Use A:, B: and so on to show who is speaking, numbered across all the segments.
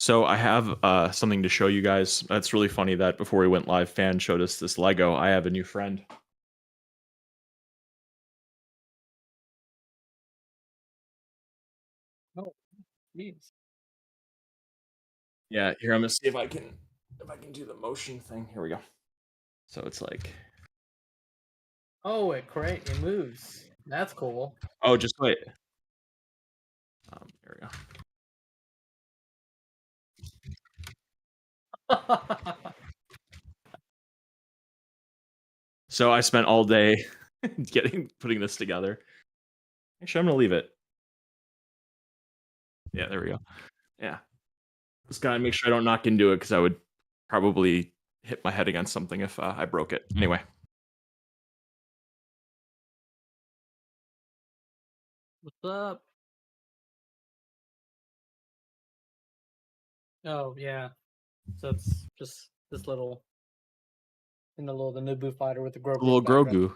A: So I have something to show you guys. That's really funny that before we went live, Fan showed us this Lego. I have a new friend.
B: Oh, jeez.
A: Yeah, here I'm gonna see if I can do the motion thing. Here we go. So it's like,
B: Oh, it moves. That's cool.
A: oh, just wait. Here we go. So I spent all day putting this together. Actually, I'm gonna leave it. Yeah, there we go. Yeah, just gotta make sure I don't knock into it because I would probably hit my head against something if I broke it. Anyway.
B: What's up? Oh yeah. So it's just this little in the Naboo fighter with the Grogu.
A: A little Grogu.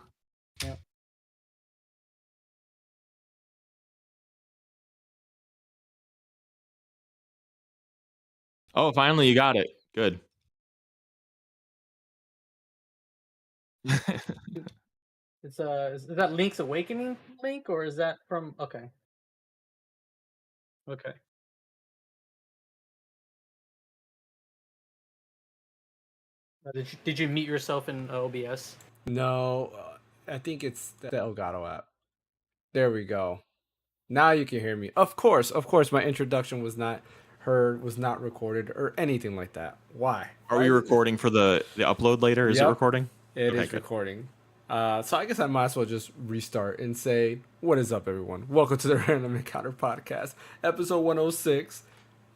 B: Yeah.
A: Oh, finally you got it. Good.
B: It's is that Link's Awakening Link, or is that from? Okay. Okay. Did you meet yourself in OBS?
C: No, I think it's the Elgato app. There we go. Now you can hear me. Of course, my introduction was not heard, was not recorded, or anything like that. Why?
A: Are we recording for the upload later? Is it recording?
C: It is recording. So I guess I might as well just restart and say, what is up, everyone? Welcome to the Random Encounter Podcast, episode 106.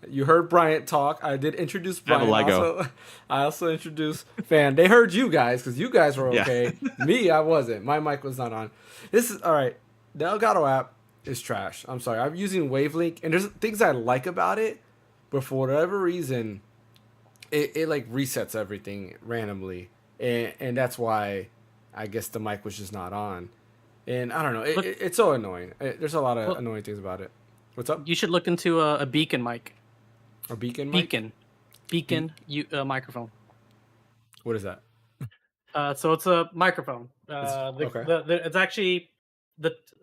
C: You heard Bryant talk. I did introduce Bryant. I also introduced Fan. They heard you guys because you guys were okay. Yeah. Me, I wasn't. My mic was not on. This is all right. The Elgato app is trash. I'm sorry. I'm using Wavelink, and there's things I like about it, but for whatever reason, it like resets everything randomly, and that's why I guess the mic was just not on. And I don't know. It's so annoying. There's a lot of annoying things about it. What's up?
B: You should look into a beacon mic.
C: A beacon mic?
B: Beacon microphone.
C: What is that?
B: So it's a microphone.
C: Okay.
B: It's actually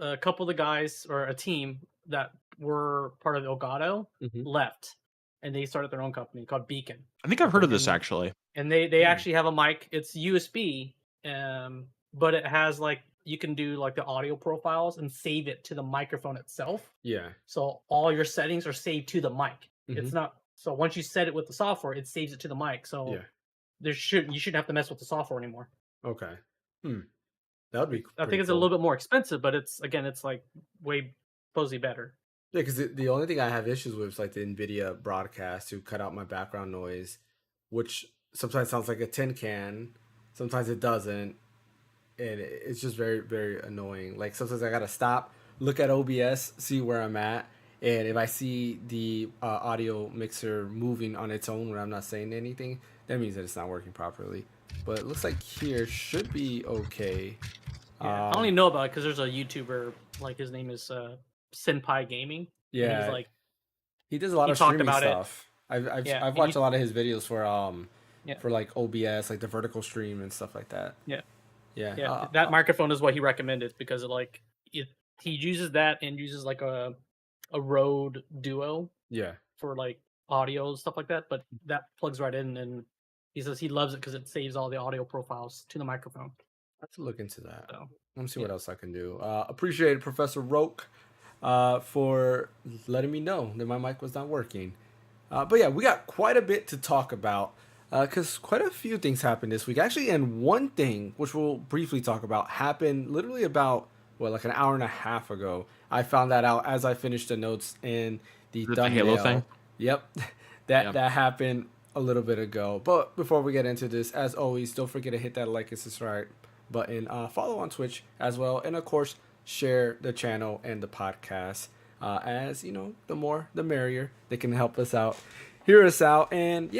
B: a couple of the guys or a team that were part of Elgato left, and they started their own company called Beacon.
A: I think I've heard of this actually.
B: And they actually have a mic. It's USB, but it has like you can do like the audio profiles and save it to the microphone itself.
C: Yeah.
B: So all your settings are saved to the mic. It's not so once you set it with the software, it saves it to the mic. So you shouldn't have to mess with the software anymore.
C: Okay. That would be.
B: I think it's a little bit more expensive, but it's like way supposedly better.
C: Yeah, because the only thing I have issues with is like the NVIDIA broadcast to cut out my background noise, which sometimes sounds like a tin can, sometimes it doesn't, and it's just very, very annoying. Like sometimes I gotta stop, look at OBS, see where I'm at, and if I see the audio mixer moving on its own when I'm not saying anything, that means that it's not working properly. But it looks like here should be okay.
B: Yeah, I only know about it because there's a YouTuber, like his name is Senpai Gaming.
C: Yeah,
B: he's like
C: he does a lot of streaming stuff. I've watched a lot of his videos for like OBS, like the vertical stream and stuff like that.
B: Yeah. That microphone is what he recommended because he uses that and uses like a Rode Duo.
C: Yeah.
B: For like audio and stuff like that, but that plugs right in, and he says he loves it because it saves all the audio profiles to the microphone.
C: I have to look into that.
B: So,
C: let me see what else I can do. Appreciate it, Professor Roke, for letting me know that my mic was not working. But yeah, we got quite a bit to talk about because quite a few things happened this week. Actually, and one thing, which we'll briefly talk about, happened literally about, like an hour and a half ago. I found that out as I finished the notes in the
A: Halo thing.
C: Yep, that happened a little bit ago. But before we get into this, as always, don't forget to hit that like and subscribe button. Follow on Twitch as well, and of course, share the channel and the podcast. As you know, the more the merrier. They can help us out, hear us out, and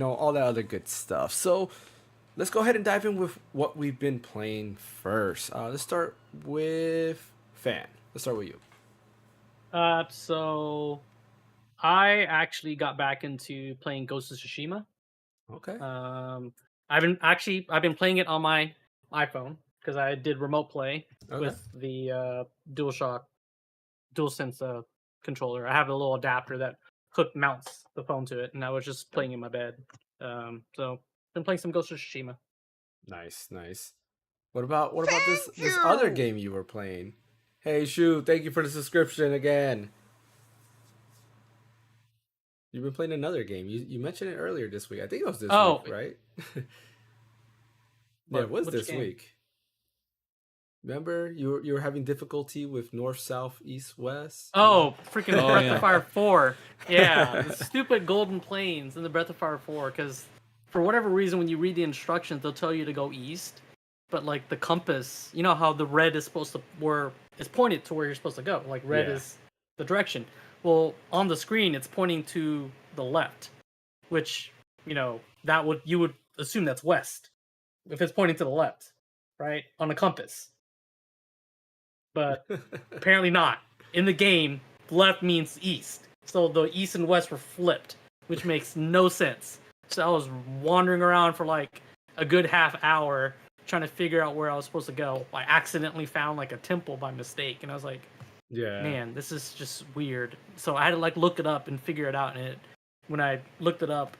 C: all that other good stuff. So let's go ahead and dive in with what we've been playing first. Let's start with Fan. Let's start with you.
B: So I actually got back into playing Ghost of Tsushima.
C: Okay.
B: I've been playing it on my iPhone because I did remote play with the DualSense controller. I have a little adapter that mounts the phone to it, and I was just playing in my bed. So been playing some Ghost of Tsushima.
C: Nice. What about this other game you were playing? Hey, Shu, thank you for the subscription again. You've been playing another game. You mentioned it earlier this week. I think it was this week, right? Yeah, it was this week. Remember, you were having difficulty with north, south, east, west.
B: Oh, freaking Breath of Fire 4! Yeah, the stupid Golden Plains in the Breath of Fire 4. Because for whatever reason, when you read the instructions, they'll tell you to go east, but like the compass, you know how the red is supposed to it's pointed to where you're supposed to go. Like red is the direction. Well, on the screen, it's pointing to the left, which you would assume that's west if it's pointing to the left, right, on the compass. But apparently not. In the game, left means east. So the east and west were flipped, which makes no sense. So I was wandering around for like a good half hour trying to figure out where I was supposed to go. I accidentally found like a temple by mistake, and I was like, man, this is just weird. So I had to like look it up and figure it out. And when I looked it up,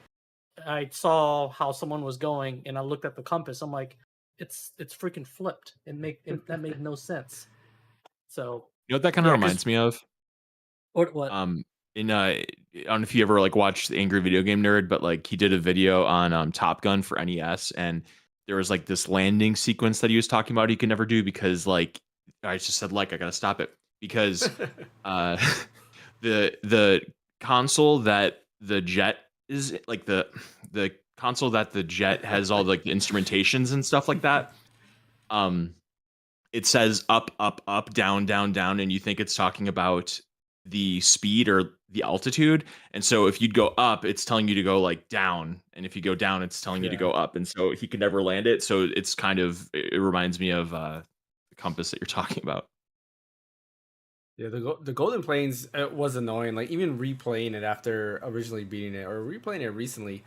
B: I saw how someone was going, and I looked at the compass. I'm like, it's freaking flipped. That made no sense. So
A: you know what that kind of reminds me of?
B: What?
A: I don't know if you ever like watched the Angry Video Game Nerd, but like he did a video on Top Gun for NES, and there was like this landing sequence that he was talking about he could never do because like I just said like I gotta stop it because the console that the jet is like the console that the jet has all like the instrumentations and stuff like that. It says up, up, up, down, down, down, and you think it's talking about the speed or the altitude. And so if you'd go up, it's telling you to go like down. And if you go down, it's telling you to go up. And so he could never land it. So it's it reminds me of the compass that you're talking about.
C: Yeah, the Golden Plains was annoying. Like even replaying it after originally beating it or replaying it recently,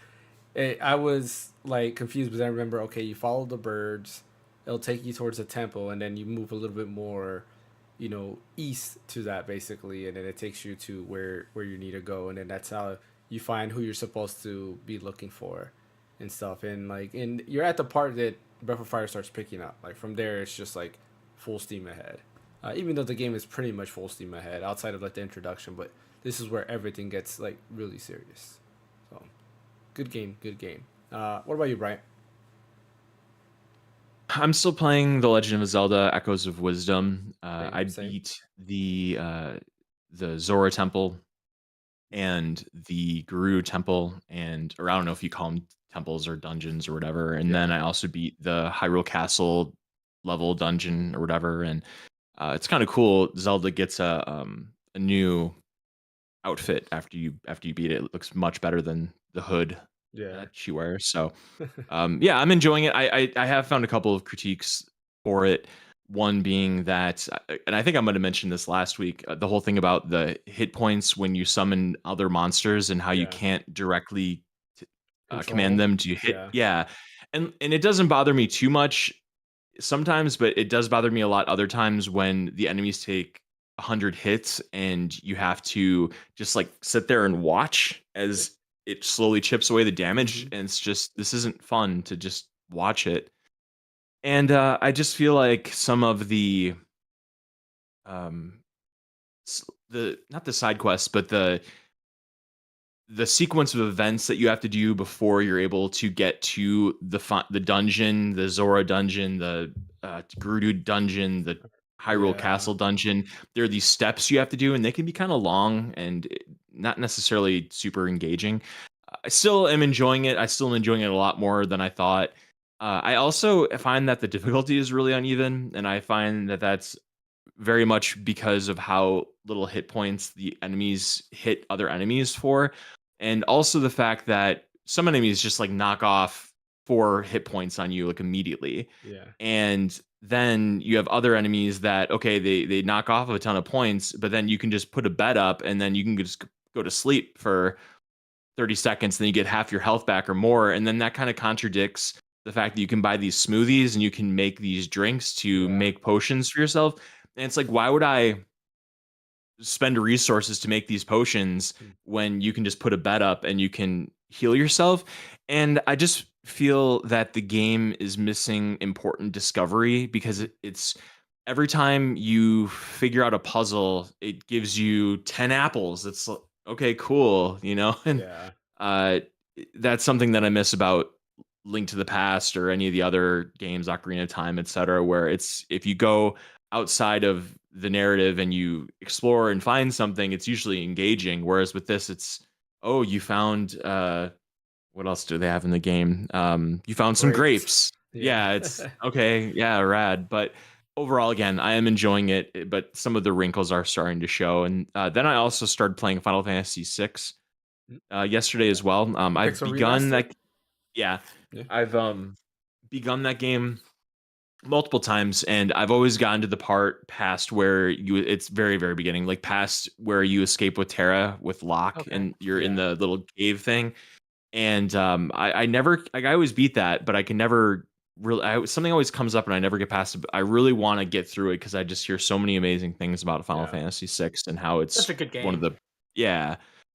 C: I was like confused because I remember, okay, you follow the birds, it'll take you towards the temple, and then you move a little bit more, east to that basically, and then it takes you to where you need to go, and then that's how you find who you're supposed to be looking for and stuff. And you're at the part that Breath of Fire starts picking up. Like from there, it's just like full steam ahead. Even though the game is pretty much full steam ahead outside of like the introduction, but this is where everything gets like really serious. So, good game. What about you, Brian?
A: I'm still playing The Legend of Zelda: Echoes of Wisdom. I
C: Same.
A: beat the Zora Temple and the Guru Temple, or I don't know if you call them temples or dungeons or whatever. And then I also beat the Hyrule Castle level dungeon or whatever. And it's kind of cool. Zelda gets a new outfit after you beat it. It looks much better than the hood that she wears. So I'm enjoying it. I have found a couple of critiques for it. One being that, and I think I might have mentioned this last week, the whole thing about the hit points when you summon other monsters and how you can't directly command them to hit. And it doesn't bother me too much sometimes, but it does bother me a lot other times when the enemies take 100 hits and you have to just like sit there and watch as it slowly chips away the damage. And it's just, this isn't fun to just watch it. And I just feel like some of the not the side quests, but the sequence of events that you have to do before you're able to get to the dungeon, the Zora dungeon, the Gerudo dungeon, the Hyrule Castle dungeon. There are these steps you have to do, and they can be kind of long and not necessarily super engaging. I still am enjoying it. I still am enjoying it a lot more than I thought. I also find that the difficulty is really uneven, and I find that that's very much because of how little hit points the enemies hit other enemies for, and also the fact that some enemies just like knock off 4 hit points on you like immediately. And then you have other enemies that, okay, they knock off a ton of points, but then you can just put a bed up and then you can just go to sleep for 30 seconds, then you get half your health back or more. And then that kind of contradicts the fact that you can buy these smoothies and you can make these drinks to make potions for yourself. And it's like, why would I spend resources to make these potions when you can just put a bed up and you can heal yourself? And I just feel that the game is missing important discovery, because it's every time you figure out a puzzle, it gives you 10 apples. It's okay, cool, and uh, that's something that I miss about Link to the Past or any of the other games, Ocarina of Time, etc., where it's, if you go outside of the narrative and you explore and find something, it's usually engaging. Whereas with this, it's, oh, you found what else do they have in the game? You found some grapes. Yeah, it's okay. Yeah, rad. But overall, again, I am enjoying it, but some of the wrinkles are starting to show. And then I also started playing Final Fantasy VI yesterday as well. I've begun that. Yeah, I've begun that game multiple times, and I've always gotten to the part past where it's very, very beginning, like past where you escape with Terra with Locke, and you're in the little cave thing. And I never, like, I always beat that, but I can never really, something always comes up and I never get past it. But I really want to get through it because I just hear so many amazing things about Final Fantasy VI and how it's
B: such a good game.
A: One of the,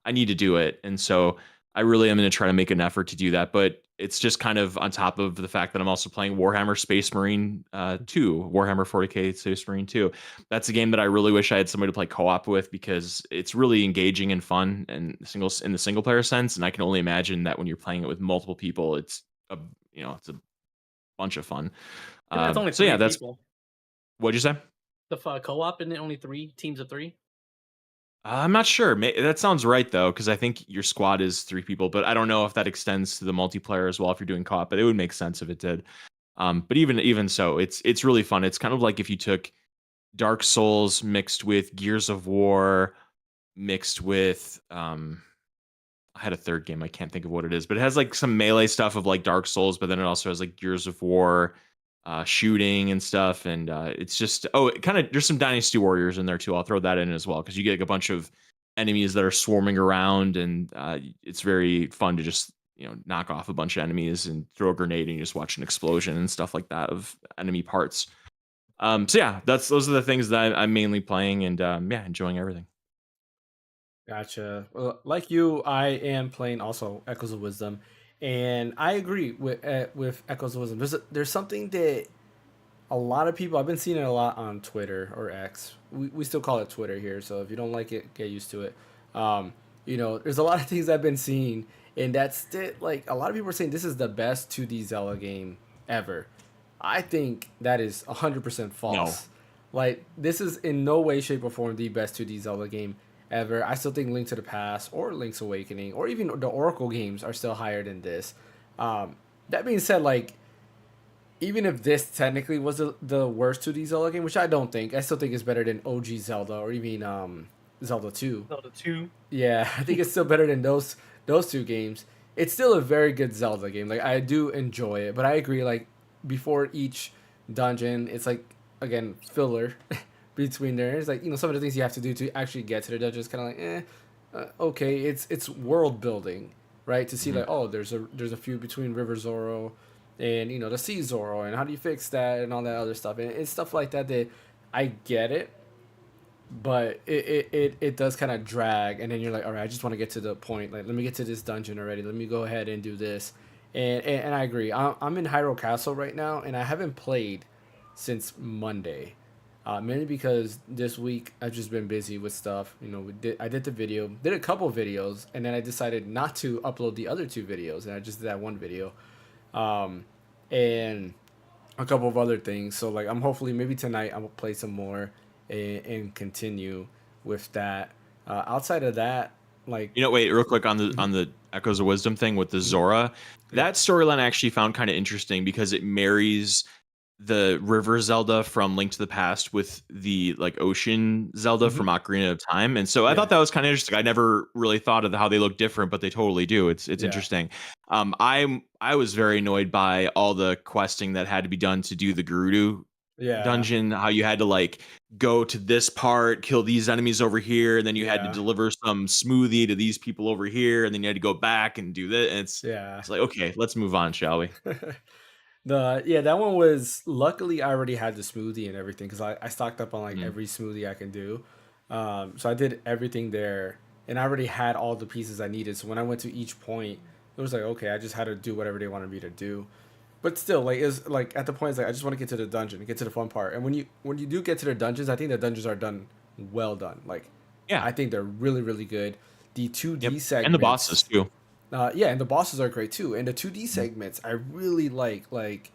A: I need to do it. And so I really am going to try to make an effort to do that. But it's just kind of on top of the fact that I'm also playing Warhammer Space Marine 2, Warhammer 40k Space Marine 2. That's a game that I really wish I had somebody to play co-op with, because it's really engaging and fun and in the single player sense. And I can only imagine that when you're playing it with multiple people, it's it's a bunch of fun.
B: It's only three people.
A: What'd you say?
B: The co-op, isn't it only 3 teams of 3?
A: I'm not sure. That sounds right, though, because I think your squad is 3 people, but I don't know if that extends to the multiplayer as well if you're doing co-op, but it would make sense if it did. But even so, it's really fun. It's kind of like if you took Dark Souls mixed with Gears of War, mixed with I had a third game, I can't think of what it is, but it has like some melee stuff of like Dark Souls, but then it also has like Gears of War, shooting and stuff, and it's just it kind of, there's some Dynasty Warriors in there too. I'll throw that in as well, because you get like a bunch of enemies that are swarming around, and it's very fun to just knock off a bunch of enemies and throw a grenade and you just watch an explosion and stuff like that of enemy parts. So yeah, those are the things that I'm mainly playing, and enjoying everything.
C: Gotcha. Well, like you, I am playing also Echoes of Wisdom, and I agree with Echoes of Wisdom. There's something that a lot of people, I've been seeing it a lot on Twitter or X. We still call it Twitter here, so if you don't like it, get used to it. There's a lot of things I've been seeing, and that's it. Like, a lot of people are saying this is the best 2D Zelda game ever. I think that is 100% false.
A: No.
C: Like, this is in no way, shape, or form the best 2D Zelda game ever. I still think Link to the Past or Link's Awakening or even the Oracle games are still higher than this. That being said, like, even if this technically was the worst 2D Zelda game, which I don't think, I still think it's better than OG Zelda or even Zelda 2.
B: Zelda 2.
C: Yeah, I think it's still better than those 2 games. It's still a very good Zelda game. Like, I do enjoy it, but I agree, like, before each dungeon, it's like, again, filler between there. It's like, some of the things you have to do to actually get to the dungeon is kind of like, okay, it's world building, right? To see like, oh, there's a few between River Zoro and the Sea Zoro, and how do you fix that and all that other stuff, and it's stuff like that I get it, but it does kind of drag, and then you're like, all right, I just want to get to the point. Like, let me get to this dungeon already. Let me go ahead and do this, and I agree. I'm in Hyrule Castle right now, and I haven't played since Monday. Mainly because this week I've just been busy with stuff. I did the video, did a couple videos, and then I decided not to upload the other 2 videos, and I just did that one video, and a couple of other things. So like, I'm hopefully maybe tonight I'm gonna play some more and continue with that. Outside of that, like,
A: wait, real quick on the Echoes of Wisdom thing with the Zora, that storyline I actually found kind of interesting because it marries the River Zelda from Link to the Past with the like Ocean Zelda from Ocarina of Time, and so I thought that was kind of interesting. I never really thought of how they look different, but they totally do. It's interesting. I was very annoyed by all the questing that had to be done to do the Gerudo dungeon, how you had to like go to this part, kill these enemies over here, and then you had to deliver some smoothie to these people over here, and then you had to go back and do that. And it's like, okay, let's move on, shall we?
C: That one was, luckily I already had the smoothie and everything because I stocked up on like every smoothie I can do. So I did everything there, and I already had all the pieces I needed. So when I went to each point, it was like, okay, I just had to do whatever they wanted me to do. But still, like, is like at the point, it's like I just want to get to the dungeon, get to the fun part. And when you do get to the dungeons, I think the dungeons are done well done. Like, I think they're really, really good. The 2D segments
A: and the bosses too.
C: And the bosses are great too. And the 2D segments, I really like. Like,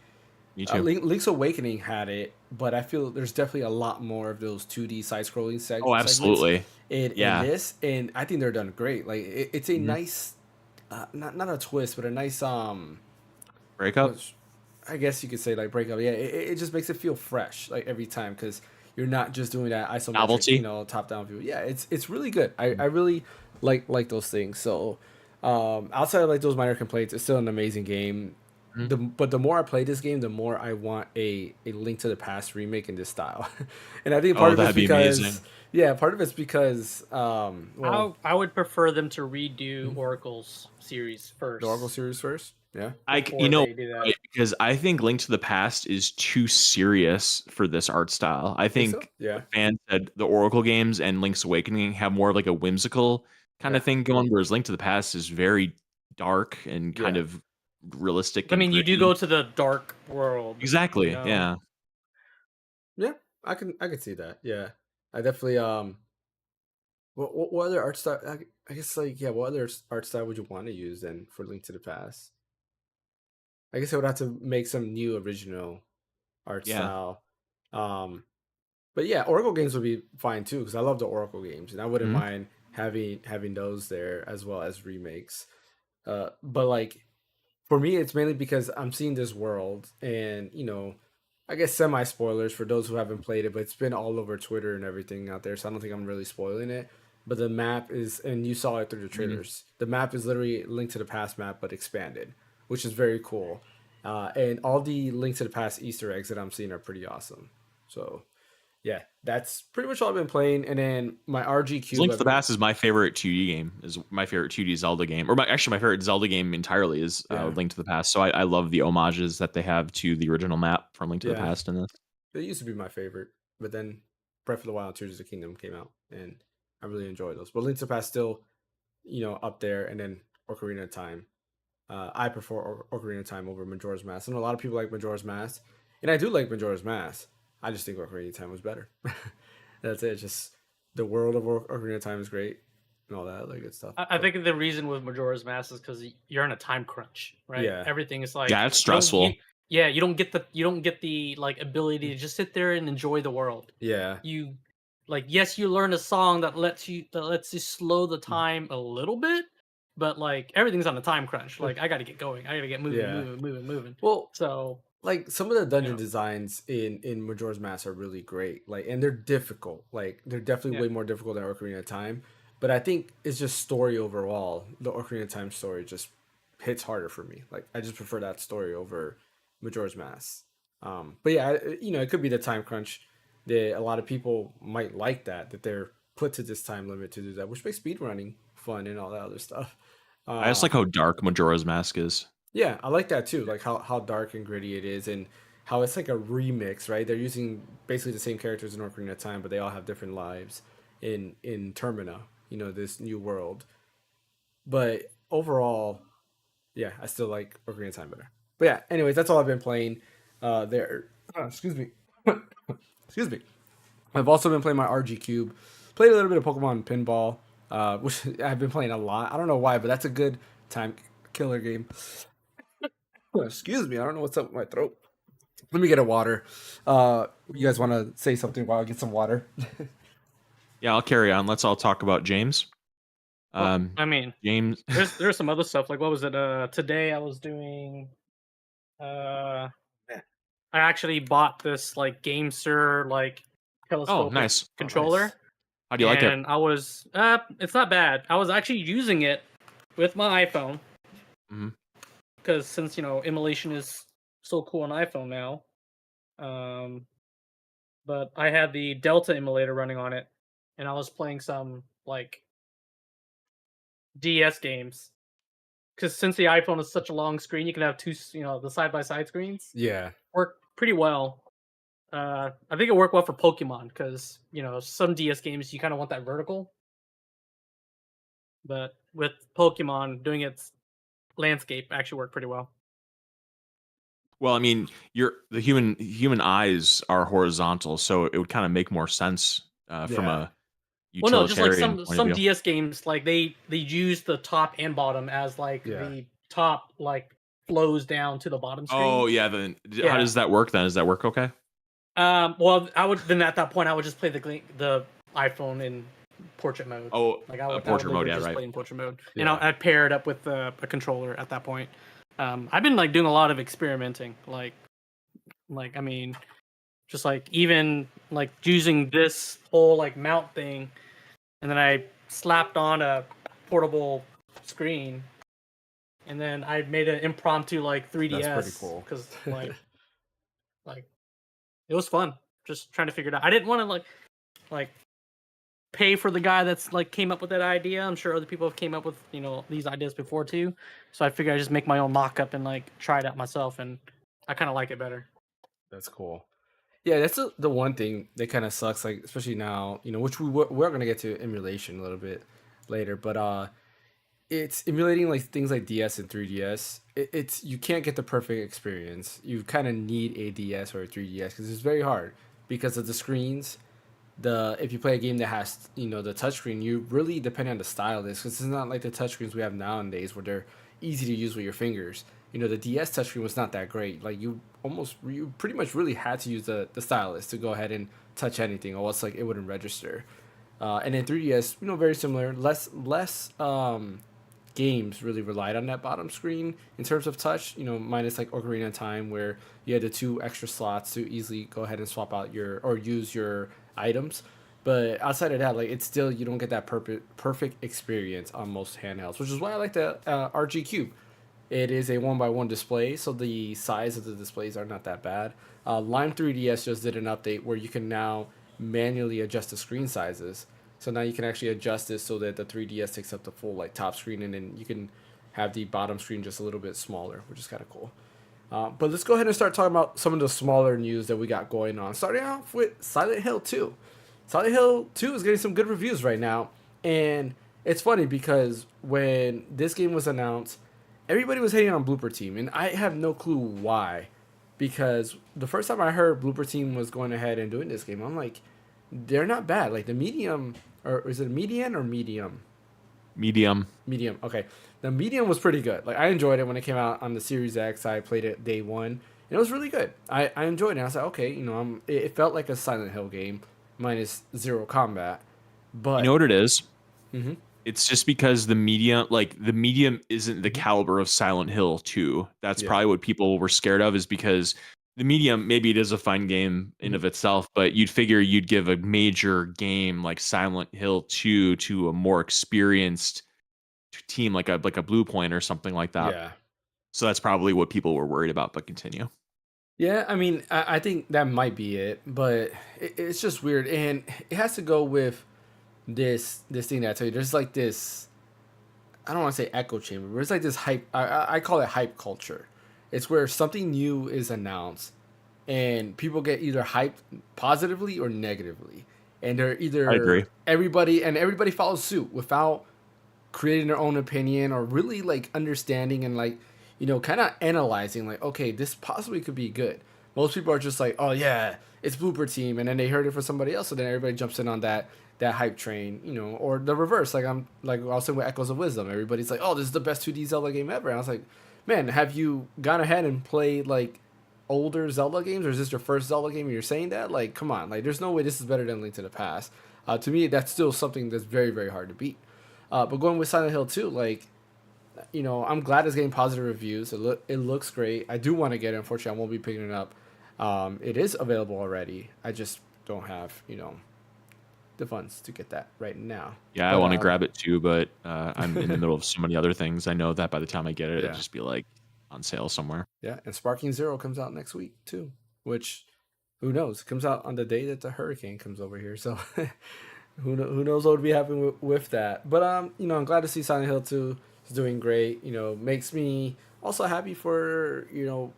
A: me too.
C: Link's Awakening had it, but I feel there's definitely a lot more of those 2D side-scrolling segments.
A: Oh, absolutely.
C: In this, and I think they're done great. Like, it's a nice, not a twist, but a nice
A: breakup.
C: I guess you could say like breakup. Yeah, it just makes it feel fresh like every time because you're not just doing that isometric,
A: novelty,
C: top-down view. Yeah, it's really good. I really like those things. So outside of like those minor complaints, it's still an amazing game. But the more I play this game, the more I want a Link to the Past remake in this style. And I think part of it's because part of it's because
B: I would prefer them to redo Oracle's series first.
C: The Oracle series first. Yeah,
A: because I think Link to the Past is too serious for this art style. I think fans said the Oracle games and Link's Awakening have more of like a whimsical kind of thing going, whereas Link to the Past is very dark and kind of realistic.
B: I mean, you do go to the dark world.
A: Exactly. You know?
C: Yeah, I can see that. Yeah, I definitely What other art style? I guess like what other art style would you want to use then for Link to the Past? I guess I would have to make some new original art style. But yeah, Oracle games would be fine too because I love the Oracle games and I wouldn't mind having those there as well as remakes. But like for me, it's mainly because I'm seeing this world and I guess semi spoilers for those who haven't played it, but it's been all over Twitter and everything out there, so I don't think I'm really spoiling it. But the map is, and you saw it through the trailers. The map is literally Link to the Past map, but expanded, which is very cool. And all the Link to the Past Easter eggs that I'm seeing are pretty awesome. So, yeah, that's pretty much all I've been playing. And then my RG Cube.
A: Link to the Past is my favorite 2D game. Is my favorite 2D Zelda game, or actually my favorite Zelda game entirely is Link to the Past. So I love the homages that they have to the original map from Link to the Past in this.
C: It used to be my favorite, but then Breath of the Wild and Tears of the Kingdom came out, and I really enjoyed those. But Link to the Past still, up there, and then Ocarina of Time. I prefer Ocarina of Time over Majora's Mask. And a lot of people like Majora's Mask, and I do like Majora's Mask. I just think Ocarina of Time was better. That's it. Just the world of Ocarina of Time is great and all that other good stuff.
B: I think the reason with Majora's Mask is because you're in a time crunch, right?
C: Yeah.
B: Everything is like
A: it's stressful.
B: You don't get the like ability to just sit there and enjoy the world.
C: Yeah.
B: You yes, you learn a song that lets you slow the time a little bit, but like everything's on a time crunch. Like I got to get going. I got to get moving.
C: Well,
B: so
C: like some of the dungeon designs in Majora's Mask are really great. Like, and they're difficult. Like they're definitely way more difficult than Ocarina of Time. But I think it's just story overall. The Ocarina of Time story just hits harder for me. Like I just prefer that story over Majora's Mask. But yeah, it could be the time crunch. A lot of people might like that they're put to this time limit to do that, which makes speedrunning fun and all that other stuff.
A: I just like how dark Majora's Mask is.
C: Yeah, I like that too. Like how dark and gritty it is, and how it's like a remix, right? They're using basically the same characters in Ocarina of Time, but they all have different lives in Termina, this new world. But overall, yeah, I still like Ocarina of Time better. But yeah, anyways, that's all I've been playing. Excuse me. Excuse me. I've also been playing my RG Cube. Played a little bit of Pokemon Pinball, which I've been playing a lot. I don't know why, but that's a good time killer game. Excuse me, I don't know what's up with my throat. Let me get a water. You guys want to say something while I get some water?
A: Yeah, I'll carry on. Let's all talk about James.
B: Well, I mean,
A: James.
B: there's some other stuff. Like, what was it? Today I was doing. I actually bought this like GameSir telescopic controller.
A: Nice. How do you like it?
B: And I was, it's not bad. I was actually using it with my iPhone. Because since emulation is so cool on iPhone now, but I had the Delta emulator running on it, and I was playing some like DS games. Because since the iPhone is such a long screen, you can have two, the side by side screens
C: Yeah.
B: work pretty well. I think it worked well for Pokemon because some DS games you kind of want that vertical, but with Pokemon doing its landscape actually worked pretty well.
A: Well, I mean, the human eyes are horizontal, so it would kind of make more sense from
C: Yeah.
A: a
B: Well, no, just like
A: utilitarian point of
B: some
A: view.
B: DS games, like they use the top and bottom as like
C: Yeah.
B: the top like flows down to the bottom screen.
A: Oh yeah, then how
B: Yeah.
A: does that work? Then does that work okay?
B: Well, I would then at that point I would just play the iPhone in portrait mode.
A: Oh,
B: Like I would
A: portrait mode,
B: literally
A: yeah,
B: just
A: right.
B: play in portrait mode,
C: Yeah.
B: and I'd pair it up with a controller at that point. I've been like doing a lot of experimenting, like I mean, just like even like using this whole like mount thing, and then I slapped on a portable screen, and then I made an impromptu like 3DS.
C: That's pretty cool.
B: Because like it was fun just trying to figure it out. I didn't want to like pay for the guy that's like came up with that idea. I'm sure other people have came up with these ideas before too. So I figured I just make my own mock-up and like try it out myself, and I kind of like it better.
C: That's cool. Yeah, that's the one thing that kind of sucks, like especially now, which we're gonna get to emulation a little bit later, but it's emulating like things like DS and 3DS. It's you can't get the perfect experience. You kind of need a DS or a 3DS because it's very hard because of the screens. If you play a game that has the touchscreen, you really depend on the stylus because it's not like the touchscreens we have nowadays where they're easy to use with your fingers. The DS touchscreen was not that great. Like you pretty much really had to use the stylus to go ahead and touch anything, or else like it wouldn't register. And then 3DS, very similar. Less games really relied on that bottom screen in terms of touch. Minus like Ocarina of Time, where you had the 2 extra slots to easily go ahead and swap out or use your items. But outside of that, like it's still you don't get that perfect experience on most handhelds, which is why I like the RG Cube. It is a 1x1 display, so the size of the displays are not that bad. Lime 3DS just did an update where you can now manually adjust the screen sizes. So now you can actually adjust this so that the 3DS takes up the full like top screen, and then you can have the bottom screen just a little bit smaller, which is kind of cool. But let's go ahead and start talking about some of the smaller news that we got going on. Starting off with Silent Hill 2. Silent Hill 2 is getting some good reviews right now, and it's funny because when this game was announced, everybody was hating on Blooper Team, and I have no clue why. Because the first time I heard Blooper Team was going ahead and doing this game, I'm like, they're not bad. Like the medium, or is it median or medium?
A: Medium.
C: Medium. Okay, the medium was pretty good. Like I enjoyed it when it came out on the Series X. I played it day one, and it was really good. I enjoyed it. I was like, okay, it felt like a Silent Hill game minus zero combat. But
A: You know what it is?
C: Mm-hmm.
A: It's just because the medium isn't the caliber of Silent Hill 2. That's probably what people were scared of, is because the medium, maybe it is a fun game in of itself, but you'd figure you'd give a major game like Silent Hill 2 to a more experienced team like a Blue Point or something like that.
C: Yeah.
A: So that's probably what people were worried about, but continue.
C: Yeah, I mean, I think that might be it, but it's just weird, and it has to go with this thing that I tell you. There's like this, I don't want to say echo chamber, but it's like this hype. I call it hype culture. It's where something new is announced, and people get either hyped positively or negatively, and they're either
A: I agree.
C: everybody follows suit without creating their own opinion or really like understanding and like kind of analyzing like, okay, this possibly could be good. Most people are just like, oh yeah, it's Blooper Team, and then they heard it from somebody else, so then everybody jumps in on that hype train, or the reverse. Like I'm like also with Echoes of Wisdom, everybody's like, oh, this is the best 2D Zelda game ever, and I was like, man, have you gone ahead and played like older Zelda games, or is this your first Zelda game and you're saying that? Like, come on, like there's no way this is better than Link to the Past. To me, that's still something that's very, very hard to beat. But going with Silent Hill 2, like, I'm glad it's getting positive reviews. It looks great. I do want to get it. Unfortunately, I won't be picking it up. It is available already. I just don't have, the funds to get that right now.
A: Yeah, I want to grab it too, but I'm in the middle of so many other things. I know that by the time I get it, it'll just be like on sale somewhere.
C: Yeah, and Sparking Zero comes out next week too, which Who knows? It comes out on the day that the hurricane comes over here. So who knows what would be happening with that. But I'm glad to see Silent Hill 2 is doing great. Makes me also happy for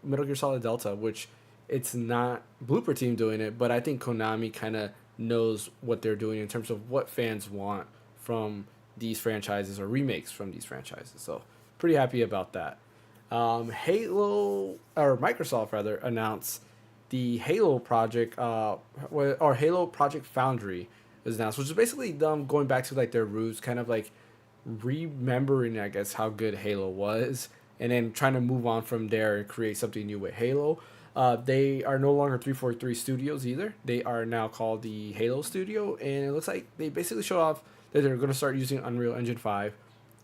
C: Metal Gear Solid Delta, which it's not Blooper Team doing it, but I think Konami kind of knows what they're doing in terms of what fans want from these franchises or remakes from these franchises. So pretty happy about that. Halo, or Microsoft rather, announced the Halo project, or Halo Project Foundry is announced, which is basically them going back to like their roots, kind of like remembering, I guess, how good Halo was, and then trying to move on from there and create something new with Halo. They are no longer 343 Studios either. They are now called the Halo Studio, and it looks like they basically show off that they're going to start using Unreal Engine 5,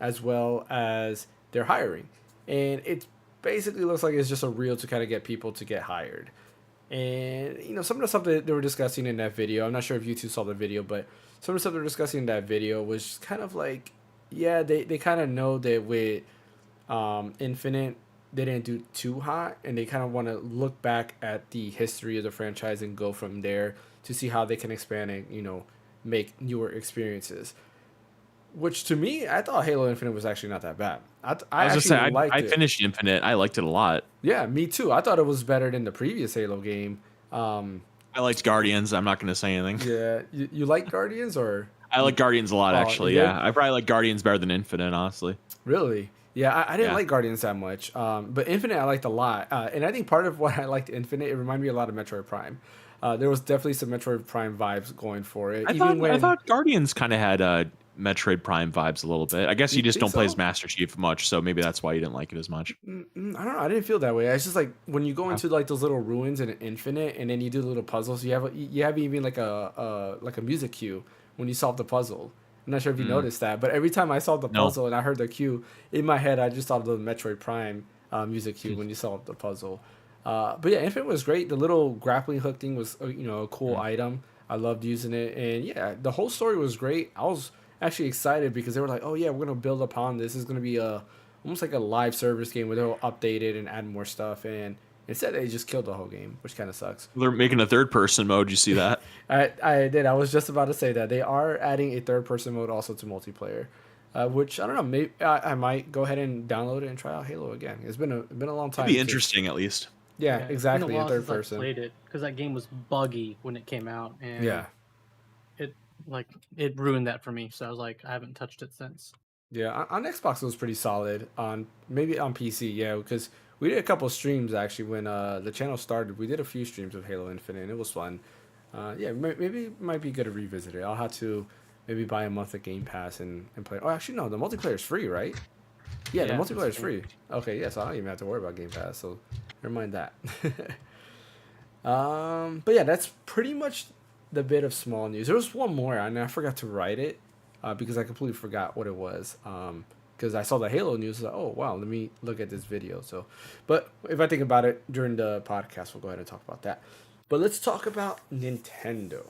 C: as well as they're hiring. And it basically looks like it's just a reel to kind of get people to get hired. And, some of the stuff that they were discussing in that video, I'm not sure if you two saw the video, but some of the stuff they were discussing in that video was kind of like, yeah, they kind of know that with Infinite, they didn't do too hot, and they kind of want to look back at the history of the franchise and go from there to see how they can expand and, make newer experiences. Which to me, I thought Halo Infinite was actually not that bad. I
A: was
C: actually
A: gonna say,
C: liked
A: I
C: it.
A: finished Infinite. I liked it a lot.
C: Yeah, me too. I thought it was better than the previous Halo game.
A: I liked Guardians. I'm not going to say anything.
C: Yeah, you like Guardians or?
A: I like Guardians a lot, actually.
C: you
A: Yeah, I probably like Guardians better than Infinite, honestly.
C: Really? Yeah, I didn't
A: Yeah.
C: like Guardians that much. But Infinite I liked a lot. And I think part of what I liked Infinite, it reminded me a lot of Metroid Prime. There was definitely some Metroid Prime vibes going for it.
A: I thought Guardians kind of had Metroid Prime vibes a little bit. I guess you just
C: think
A: don't play
C: so?
A: as Master Chief much, so maybe that's why you didn't like it as much.
C: I don't know. I didn't feel that way. It's just like when you go into like those little ruins in Infinite, and then you do the little puzzles. You have even like a music cue when you solve the puzzle. I'm not sure if you noticed that, but every time I solved the puzzle and I heard the cue in my head, I just thought of the Metroid Prime music cue when you solved the puzzle. But yeah, Infinite was great. The little grappling hook thing was a cool item. I loved using it, and yeah, the whole story was great. I was actually excited because they were like, oh yeah, we're gonna build upon this. It's gonna be almost like a live service game where they'll update it and add more stuff. And instead, they just killed the whole game, which kind of sucks.
A: They're making a third-person mode. You see that?
C: I did. I was just about to say that they are adding a third-person mode also to multiplayer, which I don't know. Maybe I might go ahead and download it and try out Halo again. It's been a long time.
A: It'd be interesting, at least.
C: Yeah,
B: It's
C: exactly.
B: been a
C: In
B: while
C: third
B: since I
C: person.
B: played it because that game was buggy when it came out, and
C: Yeah.
B: it ruined that for me. So I was like, I haven't touched it since.
C: Yeah, on Xbox it was pretty solid. Maybe on PC, yeah, because we did a couple streams actually when the channel started. We did a few streams of Halo Infinite, and it was fun. Yeah, maybe it might be good to revisit it. I'll have to maybe buy a month of Game Pass and play. Oh, actually no, the multiplayer is free, right? Yeah, the
B: Yeah,
C: multiplayer is
B: it's free.
C: free. Okay, yeah, so I don't even have to worry about Game Pass. So never mind that. But yeah, that's pretty much the bit of small news. There was one more, and I forgot to write it because I completely forgot what it was. Because I saw the Halo news, like, oh wow, let me look at this video. So, but if I think about it during the podcast, we'll go ahead and talk about that. But let's talk about Nintendo.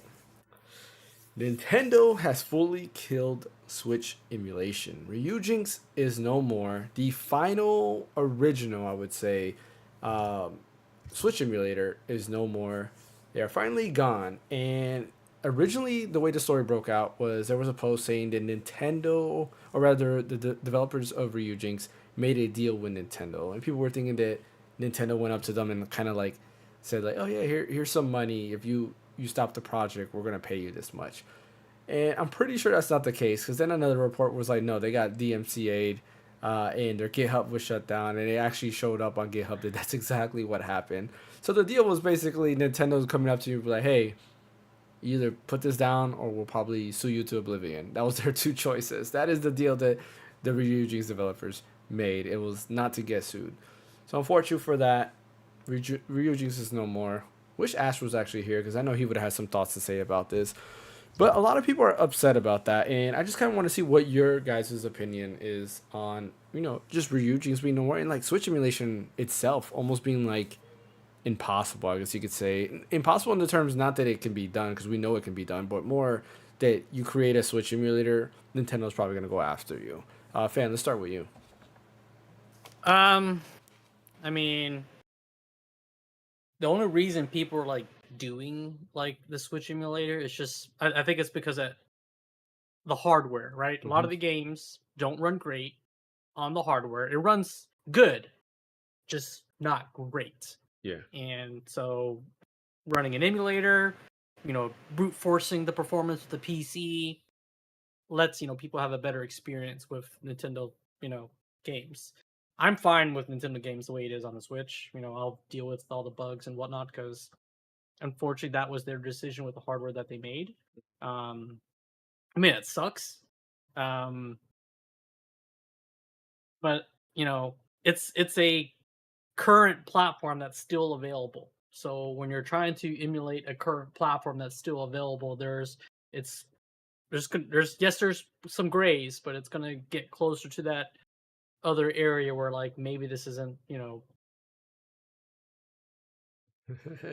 C: Nintendo has fully killed Switch emulation. Ryujinx is no more. The final original, I would say, Switch emulator is no more. They are finally gone. And originally, the way the story broke out was there was a post saying that Nintendo, or rather the developers of Ryujinx, made a deal with Nintendo. And people were thinking that Nintendo went up to them and kind of like said like, oh yeah, here's some money. If you stop the project, we're going to pay you this much. And I'm pretty sure that's not the case, because then another report was like, no, they got DMCA'd and their GitHub was shut down, and it actually showed up on GitHub that that's exactly what happened. So the deal was basically Nintendo's coming up to you like, hey, either put this down or we'll probably sue you to oblivion. That was their two choices. That is the deal that the Ryujinx developers made. It was not to get sued. So unfortunate for that, Ryujinx is no more. Wish Ash was actually here, because I know he would have had some thoughts to say about this. But a lot of people are upset about that, and I just kind of want to see what your guys' opinion is on, just Ryujinx being no more, and like Switch emulation itself almost being like impossible, I guess you could say. Impossible in the terms not that it can be done, because we know it can be done, but more that you create a Switch emulator, Nintendo's probably going to go after you. Fan, let's start with you.
B: I mean, the only reason people are like doing like the Switch emulator. It's just I think it's because of the hardware, right? A lot of the games don't run great on the hardware. It runs good, just not great.
C: Yeah.
B: And so running an emulator, brute forcing the performance of the PC lets, people have a better experience with Nintendo, games. I'm fine with Nintendo games the way it is on the Switch. I'll deal with all the bugs and whatnot because unfortunately that was their decision with the hardware that they made. I mean, it sucks. But, it's a current platform that's still available. So when you're trying to emulate a current platform that's still available, there's some grays, but it's gonna get closer to that other area where like maybe this isn't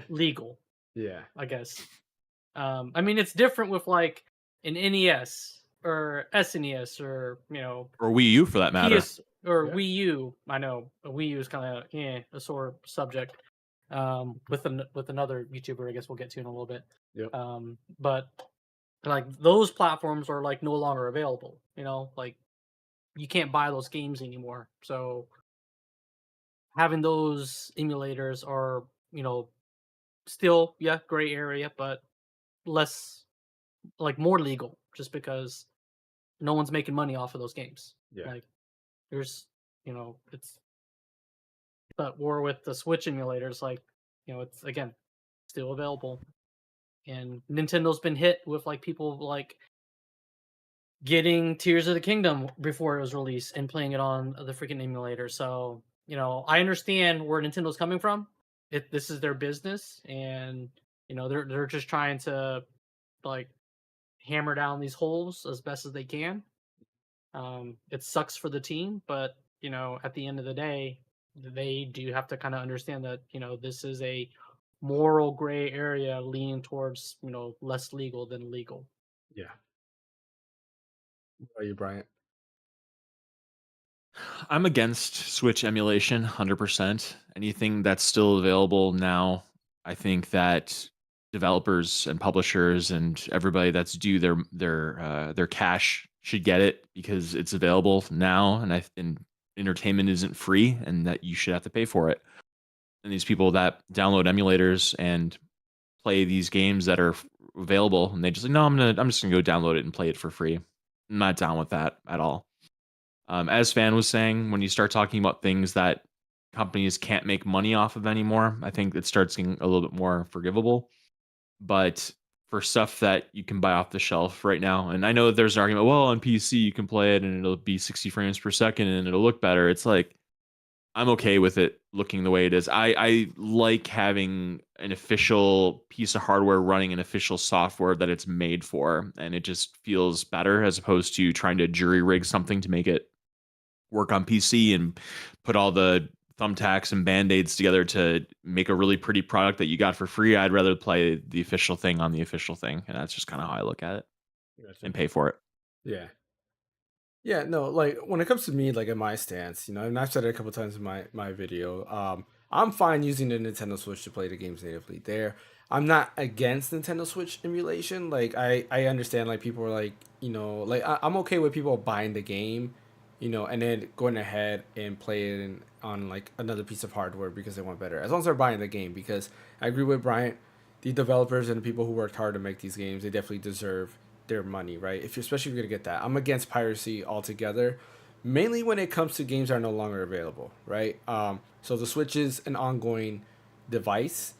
B: legal,
C: Yeah.
B: I guess. I mean it's different with like an NES or SNES or
A: or Wii U for that matter.
B: PS or Wii U. I know a Wii U is kind of a sore subject. With another YouTuber, I guess we'll get to in a little bit.
C: Yep.
B: But like those platforms are like no longer available. Like you can't buy those games anymore. So having those emulators are still gray area, but less like more legal, just because no one's making money off of those games.
C: Yeah.
B: Like there's it's but war with the Switch emulators, like it's again still available, and Nintendo's been hit with like people like getting Tears of the Kingdom before it was released and playing it on the freaking emulator. So I understand where Nintendo's coming from. This is their business, and they're just trying to like hammer down these holes as best as they can. It sucks for the team, but at the end of the day, they do have to kind of understand that this is a moral gray area leaning towards less legal than legal.
C: Yeah. What about you, Bryant?
A: I'm against Switch emulation 100%. Anything that's still available now, I think that developers and publishers and everybody that's due their cash should get it because it's available now, and entertainment isn't free, and that you should have to pay for it. And these people that download emulators and play these games that are available, and they just like, no, I'm just gonna go download it and play it for free. I'm not down with that at all. As Fan was saying, when you start talking about things that companies can't make money off of anymore, I think it starts getting a little bit more forgivable. But for stuff that you can buy off the shelf right now, and I know that there's an argument, well, on PC you can play it and it'll be 60 frames per second and it'll look better. It's like, I'm okay with it looking the way it is. I like having an official piece of hardware running an official software that it's made for, and it just feels better as opposed to trying to jury rig something to make it work on PC and put all the thumbtacks and band-aids together to make a really pretty product that you got for free. I'd rather play the official thing on the official thing, and that's just kind of how I look at it. Gotcha. And pay for it.
C: Yeah. Yeah, no, like when it comes to me, like in my stance, and I've said it a couple times in my video, I'm fine using the Nintendo Switch to play the games natively there. I'm not against Nintendo Switch emulation. Like I understand like people are like, like I'm okay with people buying the game, and then going ahead and play it on like another piece of hardware because they want better. As long as they're buying the game, because I agree with Bryant, the developers and the people who worked hard to make these games, they definitely deserve their money, right? Especially if you're gonna get that. I'm against piracy altogether, mainly when it comes to games that are no longer available, right? So the Switch is an ongoing device,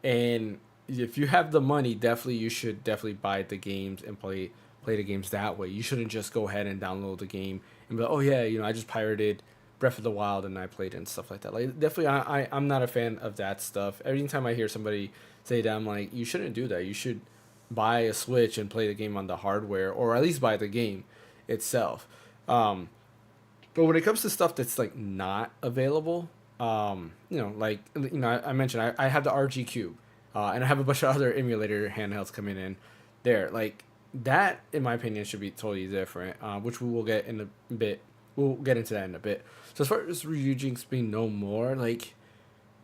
C: and if you have the money, you should definitely buy the games and play the games that way. You shouldn't just go ahead and download the game and be like, oh yeah, I just pirated Breath of the Wild and I played it and stuff like that. Like definitely, I'm not a fan of that stuff. Every time I hear somebody say that, I'm like, you shouldn't do that. You should buy a Switch and play the game on the hardware, or at least buy the game itself. But when it comes to stuff that's like not available, I mentioned I have the RG Cube, and I have a bunch of other emulator handhelds coming in there. Like that, in my opinion, should be totally different, which we will get in a bit. We'll get into that in a bit. So as far as Ryujinx being no more, like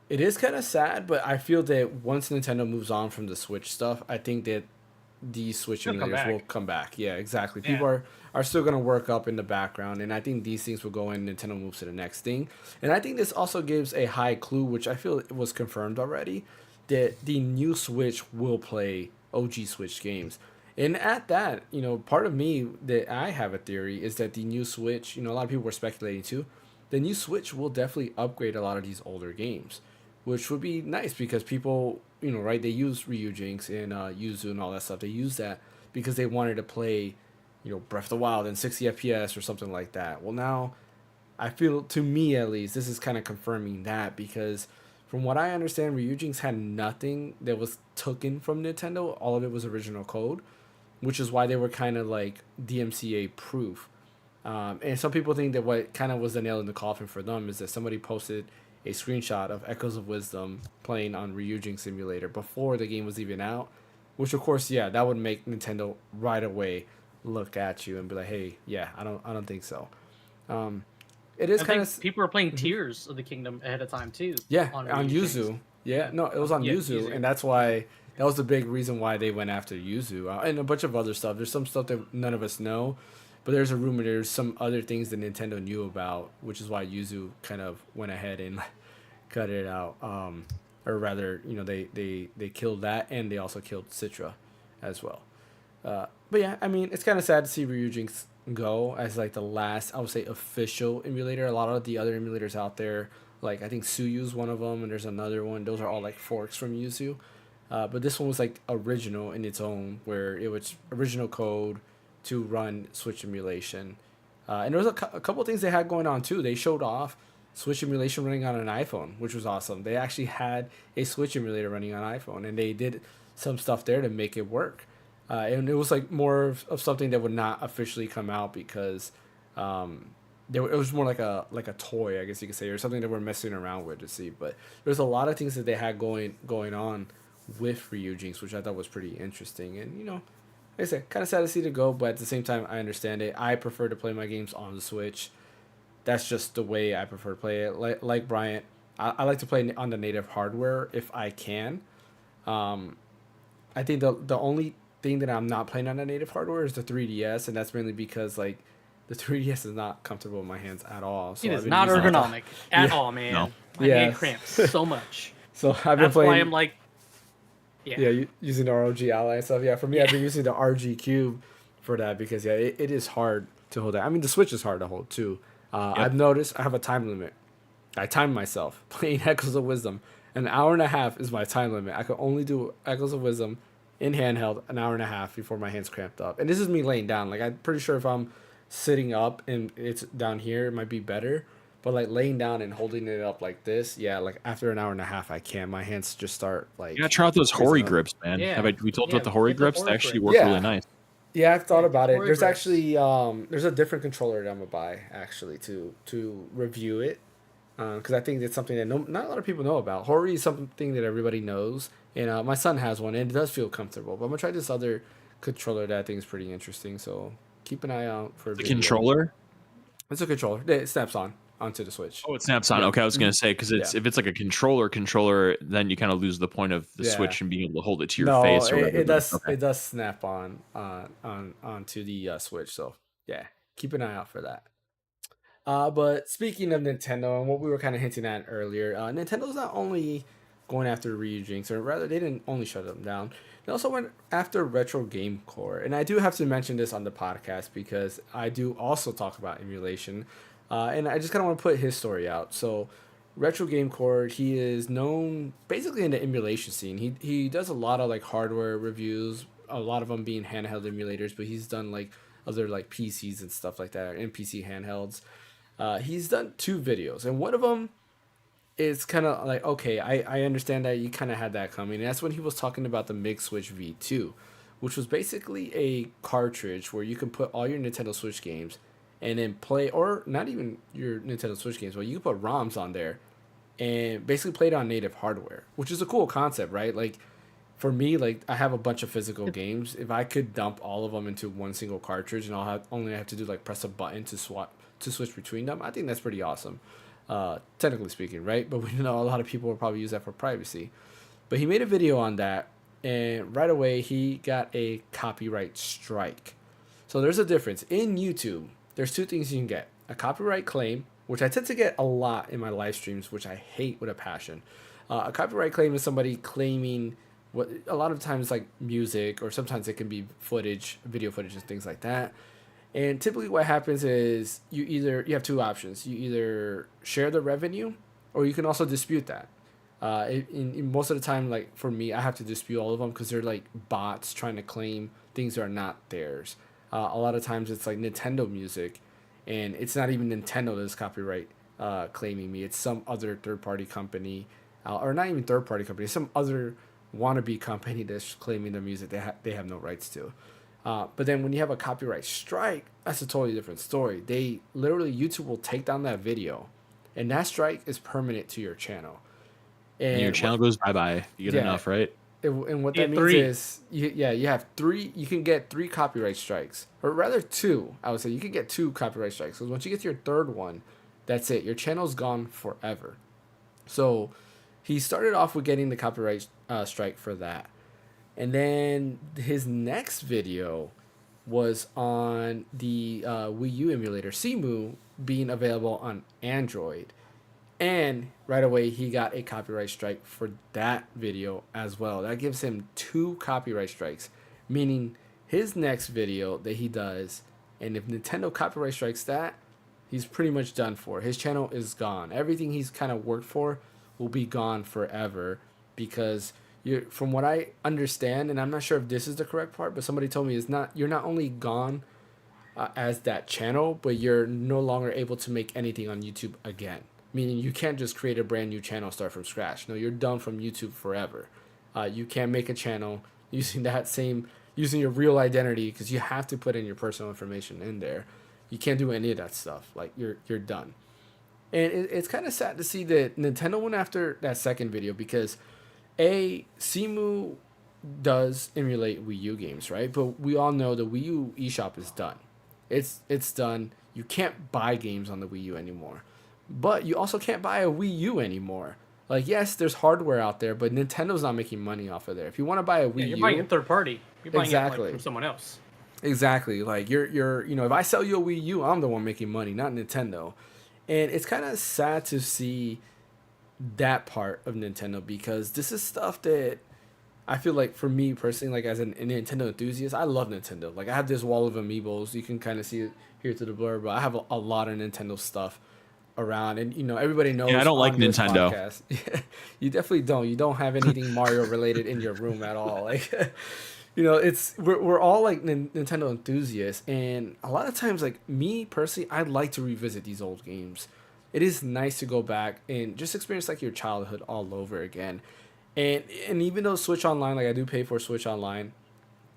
C: It is kind of sad, but I feel that once Nintendo moves on from the Switch stuff, I think that these Switch emulators will come back. Yeah, exactly.
D: Yeah.
C: People are still going to work up in the background, and I think these things will go in. Nintendo moves to the next thing. And I think this also gives a high clue, which I feel it was confirmed already, that the new Switch will play OG Switch games. And at that, part of me that I have a theory is that the new Switch, a lot of people were speculating too, the new Switch will definitely upgrade a lot of these older games, which would be nice because people, right, they use Ryujinx and Yuzu and all that stuff. They use that because they wanted to play, Breath of the Wild in 60 FPS or something like that. Well, now I feel, to me at least, this is kind of confirming that because from what I understand, Ryujinx had nothing that was taken from Nintendo. All of it was original code, which is why they were kind of like DMCA proof. And some people think that what kind of was the nail in the coffin for them is that somebody posted a screenshot of Echoes of Wisdom playing on Ryujinx Simulator before the game was even out, which of course, yeah, that would make Nintendo right away look at you and be like, hey, yeah, I don't think so. It is kind of
B: people are playing Tears of the Kingdom ahead of time too.
C: Yeah, on Yuzu. Yeah, no, it was on Yuzu, and that's why that was the big reason why they went after Yuzu and a bunch of other stuff. There's some stuff that none of us know, but there's a rumor there's some other things that Nintendo knew about, which is why Yuzu kind of went ahead and cut it out. Or rather, they killed that, and they also killed Citra as well. But yeah, I mean, it's kind of sad to see Ryujinx go as like the last, I would say, official emulator. A lot of the other emulators out there, like I think Suyu's one of them, and there's another one. Those are all like forks from Yuzu. But this one was like original in its own, where it was original code to run Switch emulation. And there was a couple of things they had going on too. They showed off Switch emulation running on an iPhone, which was awesome. They actually had a Switch emulator running on iPhone, and they did some stuff there to make it work. And it was like more of something that would not officially come out because it was more like a toy, I guess you could say, or something that we're messing around with to see. But there's a lot of things that they had going on with Ryujinx, which I thought was pretty interesting. And like I said, kind of sad to see it go, but at the same time, I understand it. I prefer to play my games on the Switch. That's just the way I prefer to play it. Like Bryant, I like to play on the native hardware if I can. I think the only thing that I'm not playing on the native hardware is the 3DS, and that's mainly because like the 3DS is not comfortable in my hands at all. So
B: it is not ergonomic at all, man.
A: No.
B: My hand cramps so much.
C: So I've been playing.
B: Why I'm like,
C: using the ROG Ally and stuff. Yeah, for me, I've been using the RG Cube for that because it is hard to hold that. I mean, the Switch is hard to hold too. I've noticed I have a time limit. I time myself playing Echoes of Wisdom. An hour and a half is my time limit. I can only do Echoes of Wisdom in handheld an hour and a half before my hand's cramped up. And this is me laying down. Like, I'm pretty sure if I'm sitting up and it's down here, it might be better. But like laying down and holding it up like this, like after an hour and a half, I can't. My hands just start like.
A: Yeah, try out those Hori grips, man.
B: Yeah.
A: We told you about the Hori grips? They actually work
C: Yeah.
A: really nice.
C: Yeah, I've thought about it.
B: Hori
C: There's
B: grips.
C: actually there's a different controller that I'm gonna buy actually to review it, because I think it's something that not a lot of people know about. Hori is something that everybody knows, and my son has one, and it does feel comfortable. But I'm gonna try this other controller that I think is pretty interesting. So keep an eye out for
A: The controller?
C: It's a controller. It snaps onto the Switch.
A: Oh, it snaps on. Okay, I was gonna say because if it's like a controller, then you kind of lose the point of the Switch and being able to hold it to your face. Or whatever.
C: It does.
A: Okay.
C: It does snap onto the Switch. So yeah, keep an eye out for that. But speaking of Nintendo and what we were kind of hinting at earlier, Nintendo's not only going after Ryujinx, or rather, they didn't only shut them down. They also went after Retro Game Core, and I do have to mention this on the podcast because I do also talk about emulation. And I just kind of want to put his story out. So, Retro Game Core, he is known basically in the emulation scene. He does a lot of like hardware reviews, a lot of them being handheld emulators, but he's done like other like PCs and stuff like that, and PC handhelds. He's done 2 videos, and one of them is kind of like, okay, I understand that you kind of had that coming. And that's when he was talking about the MIG Switch V2, which was basically a cartridge where you can put all your Nintendo Switch games and then play, or not even your Nintendo Switch games, but you can put ROMs on there and basically play it on native hardware, which is a cool concept, right? Like, for me, like, I have a bunch of physical games. If I could dump all of them into one single cartridge and only have to do like press a button to switch between them, I think that's pretty awesome. technically speaking, right? But we know a lot of people will probably use that for privacy. But he made a video on that, and right away he got a copyright strike. So there's a difference. In YouTube, there's two things you can get. A copyright claim, which I tend to get a lot in my live streams, which I hate with a passion. A copyright claim is somebody claiming what a lot of times like music, or sometimes it can be footage, video footage and things like that. And typically what happens is you have two options. You either share the revenue, or you can also dispute that. In most of the time, like for me, I have to dispute all of them because they're like bots trying to claim things that are not theirs. A lot of times it's like Nintendo music, and it's not even Nintendo that's copyright claiming me. It's some other third-party company, or not even third-party company, some other wannabe company that's claiming the music they have no rights to. But then when you have a copyright strike, that's a totally different story. They literally, YouTube will take down that video, and that strike is permanent to your channel.
A: And your channel goes bye-bye if you get enough, right?
C: And what that means is, you have three. You can get 3 copyright strikes, or rather 2. I would say you can get 2 copyright strikes. Because once you get to your third one, that's it. Your channel's gone forever. So he started off with getting the copyright strike for that, and then his next video was on the Wii U emulator Cemu being available on Android. And right away, he got a copyright strike for that video as well. That gives him 2 copyright strikes, meaning his next video that he does, and if Nintendo copyright strikes that, he's pretty much done for. His channel is gone. Everything he's kind of worked for will be gone forever, because from what I understand, and I'm not sure if this is the correct part, but somebody told me you're not only gone as that channel, but you're no longer able to make anything on YouTube again. Meaning you can't just create a brand new channel, start from scratch. No, you're done from YouTube forever. You can't make a channel using using your real identity, because you have to put in your personal information in there. You can't do any of that stuff. Like you're done. And it's kind of sad to see that Nintendo went after that second video, because Cemu does emulate Wii U games, right? But we all know the Wii U eShop is done. It's done. You can't buy games on the Wii U anymore. But you also can't buy a Wii U anymore. Like, yes, there's hardware out there, but Nintendo's not making money off of there. If you want to buy a Wii U,
B: you're buying it third party. You're buying
C: exactly.
B: it like, from someone else.
C: Exactly. Like you're if I sell you a Wii U, I'm the one making money, not Nintendo. And it's kind of sad to see that part of Nintendo, because this is stuff that I feel like, for me personally, like as a Nintendo enthusiast, I love Nintendo. Like I have this wall of amiibos. You can kind of see it here to the blur, but I have a lot of Nintendo stuff around, and everybody knows.
A: Yeah, I don't like Nintendo.
C: You definitely don't. You don't have anything Mario related in your room at all. Like, we're all like Nintendo enthusiasts, and a lot of times, like me personally, I'd like to revisit these old games. It is nice to go back and just experience like your childhood all over again. And even though Switch Online, like I do pay for Switch Online,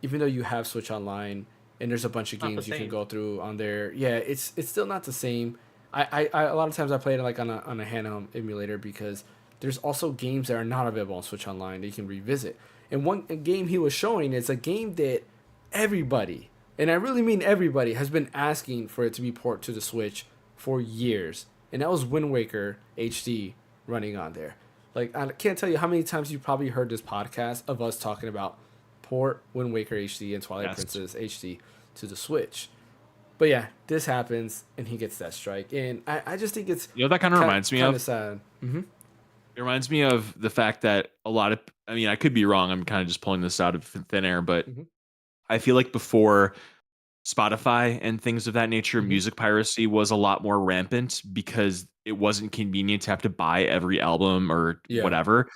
C: even though you have Switch Online and there's a bunch of games you can go through on there, yeah, it's still not the same. I a lot of times I play it like on a handheld emulator, because there's also games that are not available on Switch Online that you can revisit. And one game he was showing is a game that everybody, and I really mean everybody, has been asking for it to be ported to the Switch for years, and that was Wind Waker HD running on there. Like, I can't tell you how many times you probably heard this podcast of us talking about port Wind Waker HD and Twilight Princess HD to the Switch. But yeah, this happens, and he gets that strike. And I just think it's...
A: that kind of reminds me of...
C: sad. Mm-hmm.
A: It reminds me of the fact that a lot of... I mean, I could be wrong. I'm kind of just pulling this out of thin air, but I feel like before Spotify and things of that nature, music piracy was a lot more rampant, because it wasn't convenient to have to buy every album or whatever.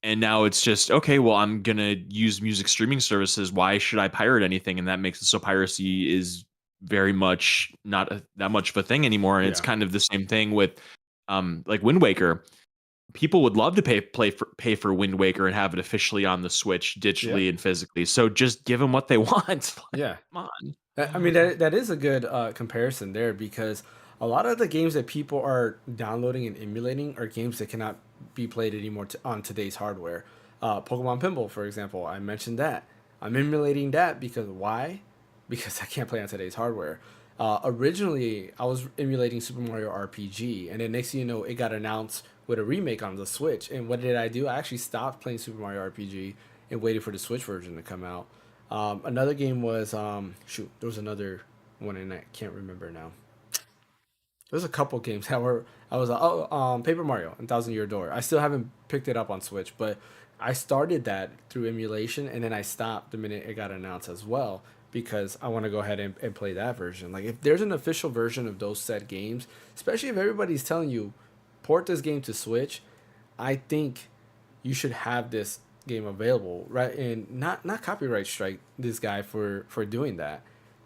A: And now it's just, okay, well, I'm going to use music streaming services. Why should I pirate anything? And that makes it so piracy is very much not that much of a thing anymore. And it's kind of the same thing with like Wind Waker. People would love to pay for Wind Waker and have it officially on the Switch digitally and physically. So just give them what they want.
C: Yeah.
A: Come on.
C: I mean, that is a good comparison there, because a lot of the games that people are downloading and emulating are games that cannot be played anymore on today's hardware. Pokemon Pinball, for example, I mentioned that. I'm emulating that because why? Because I can't play on today's hardware. Originally, I was emulating Super Mario RPG, and then next thing you know, it got announced with a remake on the Switch. And what did I do? I actually stopped playing Super Mario RPG and waited for the Switch version to come out. Another game was there was another one, and I can't remember now. There's a couple games that were Paper Mario and Thousand Year Door. I still haven't picked it up on Switch, but I started that through emulation, and then I stopped the minute it got announced as well, because I want to go ahead and play that version. Like, if there's an official version of those said games, especially if everybody's telling you port this game to Switch, I think you should have this game available, right? And not copyright strike this guy for doing that.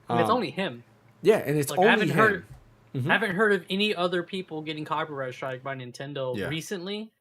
B: And it's only him.
C: Yeah, and it's
B: Like,
C: only him.
B: I haven't heard of any other people getting copyright strike by Nintendo recently.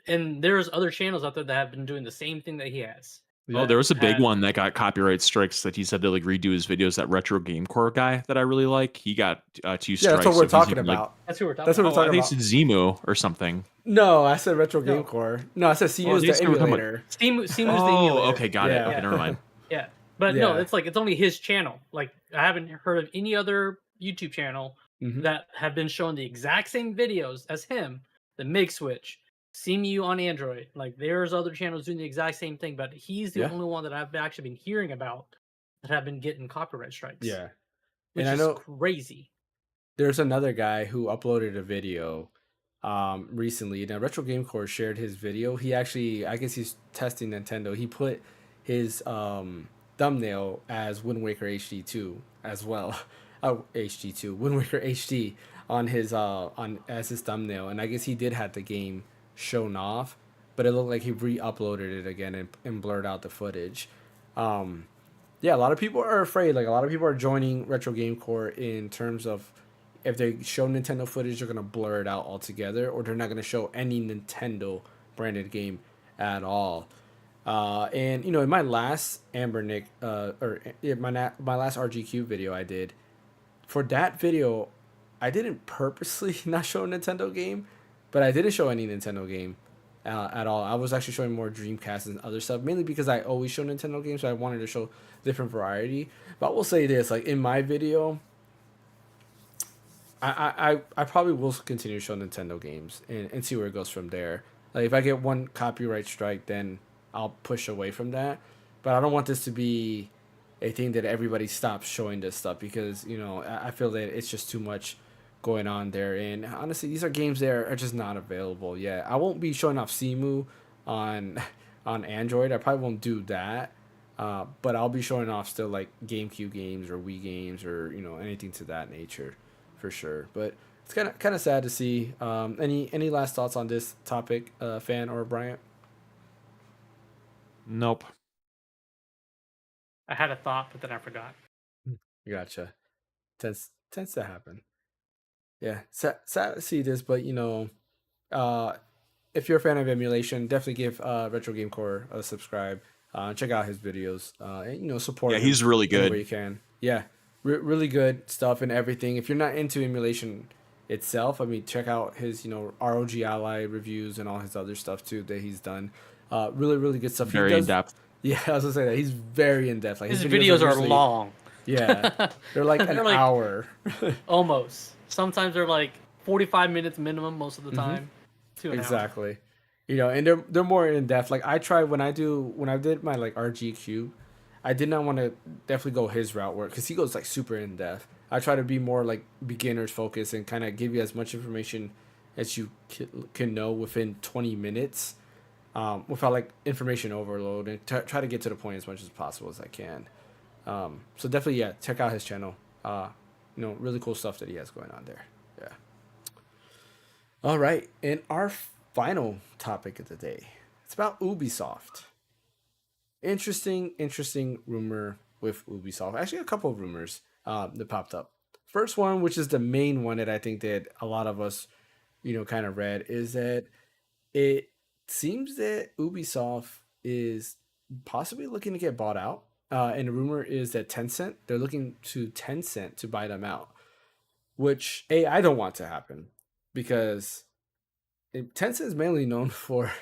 B: And there's other channels out there that have been doing the same thing that he has.
A: Oh, there was a big one that got copyright strikes that he said to like redo his videos. That Retro Game Core guy that I really like, he got 2 strikes.
C: Yeah, that's what we're talking
A: about.
C: Like,
B: that's who we're talking about.
A: I think it's Zemu or something.
C: No, I said Retro Game Core. No, I said Seamu's the emulator.
B: Seamu's the emulator.
A: Okay, got it. Okay, never mind.
B: Yeah, but no, it's only his channel. Like, I haven't heard of any other YouTube channel that have been showing the exact same videos as him, the Mig Switch, CMU on Android. Like, there's other channels doing the exact same thing, but he's the only one that I've actually been hearing about that have been getting copyright strikes.
C: Yeah.
B: Which is crazy.
C: There's another guy who uploaded a video recently. Now, Retro Game Core shared his video. He actually, I guess he's testing Nintendo. He put his thumbnail as Wind Waker HD 2 as well. HD 2, Wind Waker HD on his as his thumbnail, and I guess he did have the game shown off, but it looked like he re-uploaded it again and blurred out the footage. Yeah, a lot of people are afraid. Like, a lot of people are joining Retro Game Core in terms of if they show Nintendo footage, they're gonna blur it out altogether, or they're not gonna show any Nintendo branded game at all. And in my last my last RGQ video I did, for that video, I didn't purposely not show a Nintendo game, but I didn't show any Nintendo game at all. I was actually showing more Dreamcast and other stuff, mainly because I always show Nintendo games, so I wanted to show different variety. But I will say this, like, in my video, I probably will continue to show Nintendo games and see where it goes from there. Like, if I get one copyright strike, then I'll push away from that. But I don't want this to be a thing that everybody stops showing this stuff, because I feel that it's just too much going on there. And honestly, these are games that are just not available yet. I won't be showing off Cemu on Android. I probably won't do that, but I'll be showing off still, like, GameCube games or Wii games or anything to that nature for sure. But it's kind of sad to see. Any last thoughts on this topic, Fan or Bryant?
A: Nope.
B: I had a thought, but then I forgot.
C: Gotcha. Tends to happen. Yeah, sad to see this, but if you're a fan of emulation, definitely give Retro Game Core a subscribe. Check out his videos. And support.
A: Yeah, he's really good.
C: Where you can. Yeah, really good stuff and everything. If you're not into emulation itself, I mean, check out his ROG Ally reviews and all his other stuff too that he's done. Really good stuff.
A: Very in depth.
C: Yeah, I was gonna say that he's very in depth. Like,
B: his videos are long.
C: Yeah, they're like an hour.
B: Almost. Sometimes they're like 45 minutes minimum most of the time. 2 hours.
C: Exactly. And they're more in depth. Like, I try when I did my like RGQ, I did not want to definitely go his route because he goes like super in depth. I try to be more like beginners focused and kind of give you as much information as you can know within 20 minutes. Without like information overload, and try to get to the point as much as possible as I can. So definitely, check out his channel. Really cool stuff that he has going on there. Yeah. All right, and our final topic of the day, it's about Ubisoft. Interesting rumor with Ubisoft. Actually, a couple of rumors that popped up. First one, which is the main one that I think that a lot of us, kind of read, is that it seems that Ubisoft is possibly looking to get bought out. And the rumor is that they're looking to Tencent to buy them out. Which, I don't want to happen, because Tencent is mainly known for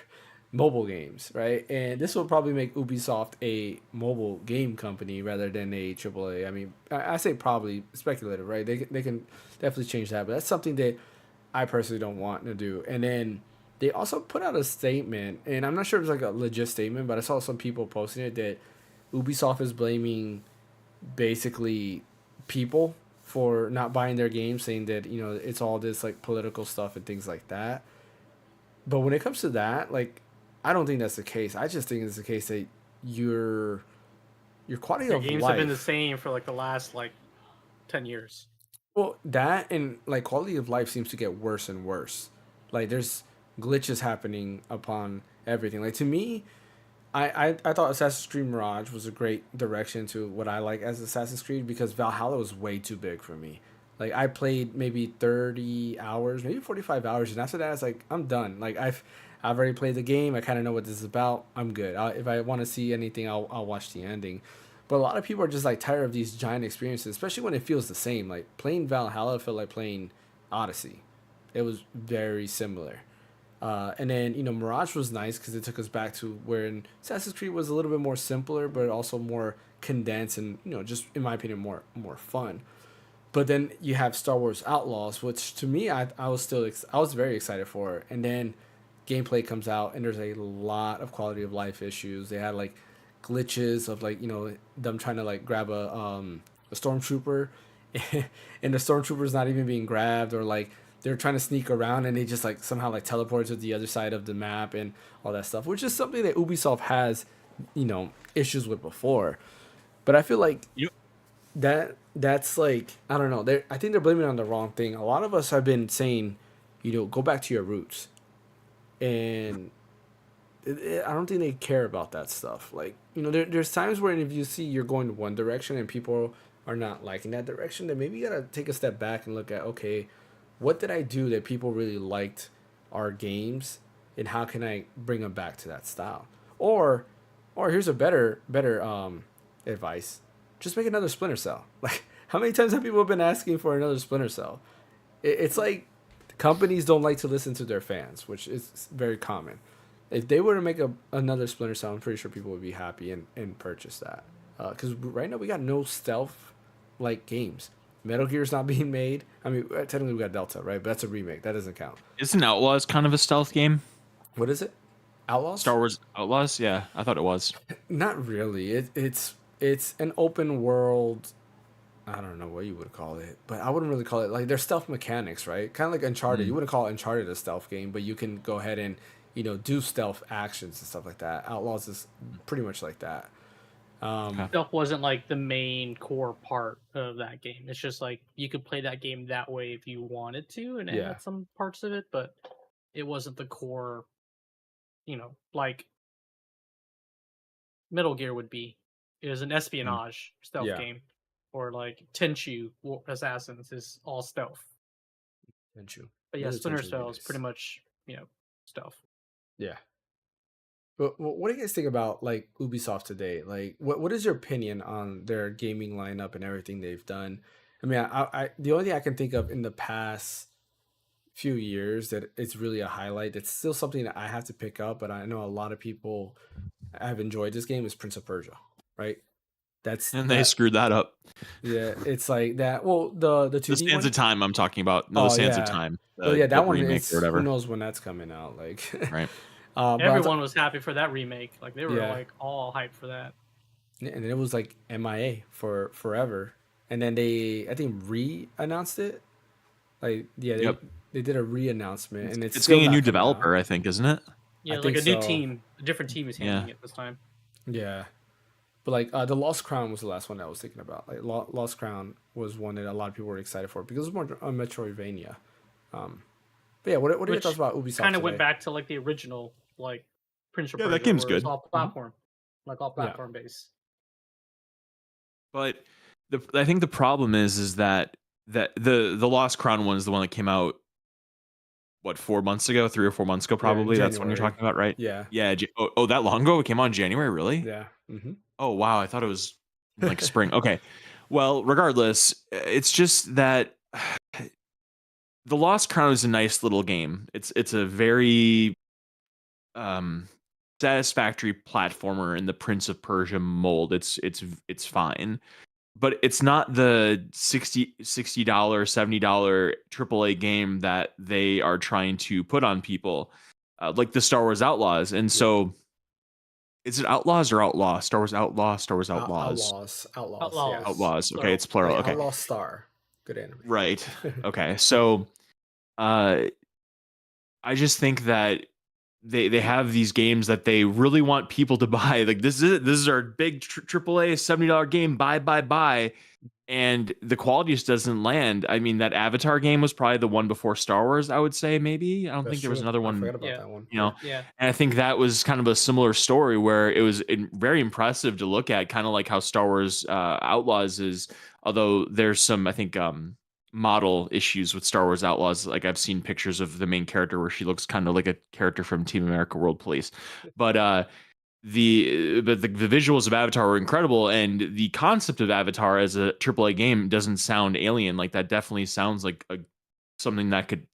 C: mobile games, right? And this will probably make Ubisoft a mobile game company rather than a AAA. I mean, I say probably speculative, right? They can definitely change that, but that's something that I personally don't want to do. And then they also put out a statement, and I'm not sure if it's like a legit statement, but I saw some people posting it that Ubisoft is blaming basically people for not buying their games, saying that it's all this like political stuff and things like that. But when it comes to that, like, I don't think that's the case. I just think it's the case that your quality
B: Your
C: of
B: games
C: life
B: have been the same for like the last like 10 years.
C: Well, that and like quality of life seems to get worse and worse. Like there's glitches happening upon everything. Like to me, I thought Assassin's Creed Mirage was a great direction to what I like as Assassin's Creed because Valhalla was way too big for me. Like I played maybe 30 hours, maybe 45 hours, and after that it's like I'm done. Like I've already played the game. I kind of know what this is about. I'm good. If I want to see anything, I'll watch the ending. But a lot of people are just like tired of these giant experiences, especially when it feels the same. Like playing Valhalla felt like playing Odyssey. It was very similar. And then Mirage was nice because it took us back to where Assassin's Creed was a little bit more simpler, but also more condensed and just in my opinion more fun. But then you have Star Wars Outlaws, which to me I was still I was very excited for. And then gameplay comes out and there's a lot of quality of life issues. They had like glitches of like them trying to like grab a stormtrooper, and the stormtrooper's not even being grabbed, or like they're trying to sneak around and they just like somehow like teleport to the other side of the map and all that stuff, which is something that Ubisoft has issues with before. But I feel like that's like I don't know. I think they're blaming it on the wrong thing. A lot of us have been saying, go back to your roots, and I don't think they care about that stuff. Like there's times where if you see you're going one direction and people are not liking that direction, then maybe you gotta take a step back and look at, okay, what did I do that people really liked our games, and how can I bring them back to that style? Or here's a better advice: just make another Splinter Cell. Like how many times have people been asking for another Splinter Cell? It's like companies don't like to listen to their fans, which is very common. If they were to make another Splinter Cell, I'm pretty sure people would be happy and purchase that. Because right now we got no stealth like games. Metal Gear's not being made. I mean, technically we got Delta, right? But that's a remake. That doesn't count.
A: Isn't Outlaws kind of a stealth game?
C: What is it? Outlaws?
A: Star Wars Outlaws? Yeah, I thought it was.
C: Not really. It's an open world. I don't know what you would call it, but I wouldn't really call it like there's stealth mechanics, right? Kind of like Uncharted. You wouldn't call Uncharted a stealth game, but you can go ahead and do stealth actions and stuff like that. Outlaws is pretty much like that.
B: Stealth wasn't like the main core part of that game. It's just like you could play that game that way if you wanted to, and add some parts of it, but it wasn't the core. Like Metal Gear would be. It was an espionage stealth game, or like Tenchu Assassins is all stealth.
C: Tenchu.
B: But yeah, Splinter Cell is pretty much stealth.
C: Yeah. But what do you guys think about like Ubisoft today? Like, what is your opinion on their gaming lineup and everything they've done? I mean, I the only thing I can think of in the past few years that it's really a highlight. It's still something that I have to pick up, but I know a lot of people have enjoyed this game is Prince of Persia, right?
A: They screwed that up.
C: Yeah, it's like that. Well, the 2D
A: the Sands
C: one?
A: of Time I'm talking about. No, the Sands of Time.
C: That one
A: remake
C: is
A: or whatever.
C: who knows when that's coming out. Like,
A: right.
B: Everyone was happy for that remake. Like they were like all hyped for that.
C: And it was like MIA for forever. And then they, I think, re-announced it. Like, they did a re-announcement, and
A: it's getting a new developer, I think, isn't it?
B: Yeah, like a new team, a different team is handling it this time.
C: Yeah, but like the Lost Crown was the last one that I was thinking about. Like Lost Crown was one that a lot of people were excited for because it was more a Metroidvania. But yeah, what are your thoughts about Ubisoft?
B: Kind of went back to like the original, like Prince of Persia.
A: That game's good.
B: It's all platform, like all platform based.
A: But I think the problem is that the Lost Crown one is the one that came out 4 months ago, 3 or 4 months ago, probably. That's when you're talking about, right?
C: Yeah.
A: Oh, that long ago? It came out in January, really?
C: Yeah. Mm-hmm.
A: Oh wow, I thought it was like spring. Okay, well, regardless, it's just that the Lost Crown is a nice little game. It's a very satisfactory platformer in the Prince of Persia mold. It's fine, but it's not the $60 $70 AAA game that they are trying to put on people, like the Star Wars Outlaws. And so, is it Outlaws or Outlaw? Star Wars Outlaw, Star Wars Outlaws,
C: Outlaws, yes.
A: Outlaws. Okay,
B: Plural.
A: it's plural.
C: Like
A: Okay,
C: Outlaw Star. Good anime.
A: right. Okay, so uh, I just think that they have these games that they really want people to buy. Like this is it. This is our big AAA $70 game. Buy. And the quality just doesn't land. I mean, that Avatar game was probably the one before Star Wars, I would say, maybe. I don't
C: That's
A: think there was
C: true.
A: another
C: I
A: one,
C: forgot about
B: Yeah.
C: that one.
A: you know.
B: Yeah.
A: And I think that was kind of a similar story where it was very impressive to look at, kind of like how Star Wars Outlaws is. Although there's some, I think, model issues with Star Wars Outlaws. Like I've seen pictures of the main character where she looks kind of like a character from Team America World Police. But the visuals of Avatar were incredible, and the concept of Avatar as a AAA game doesn't sound alien. Like that definitely sounds like something that could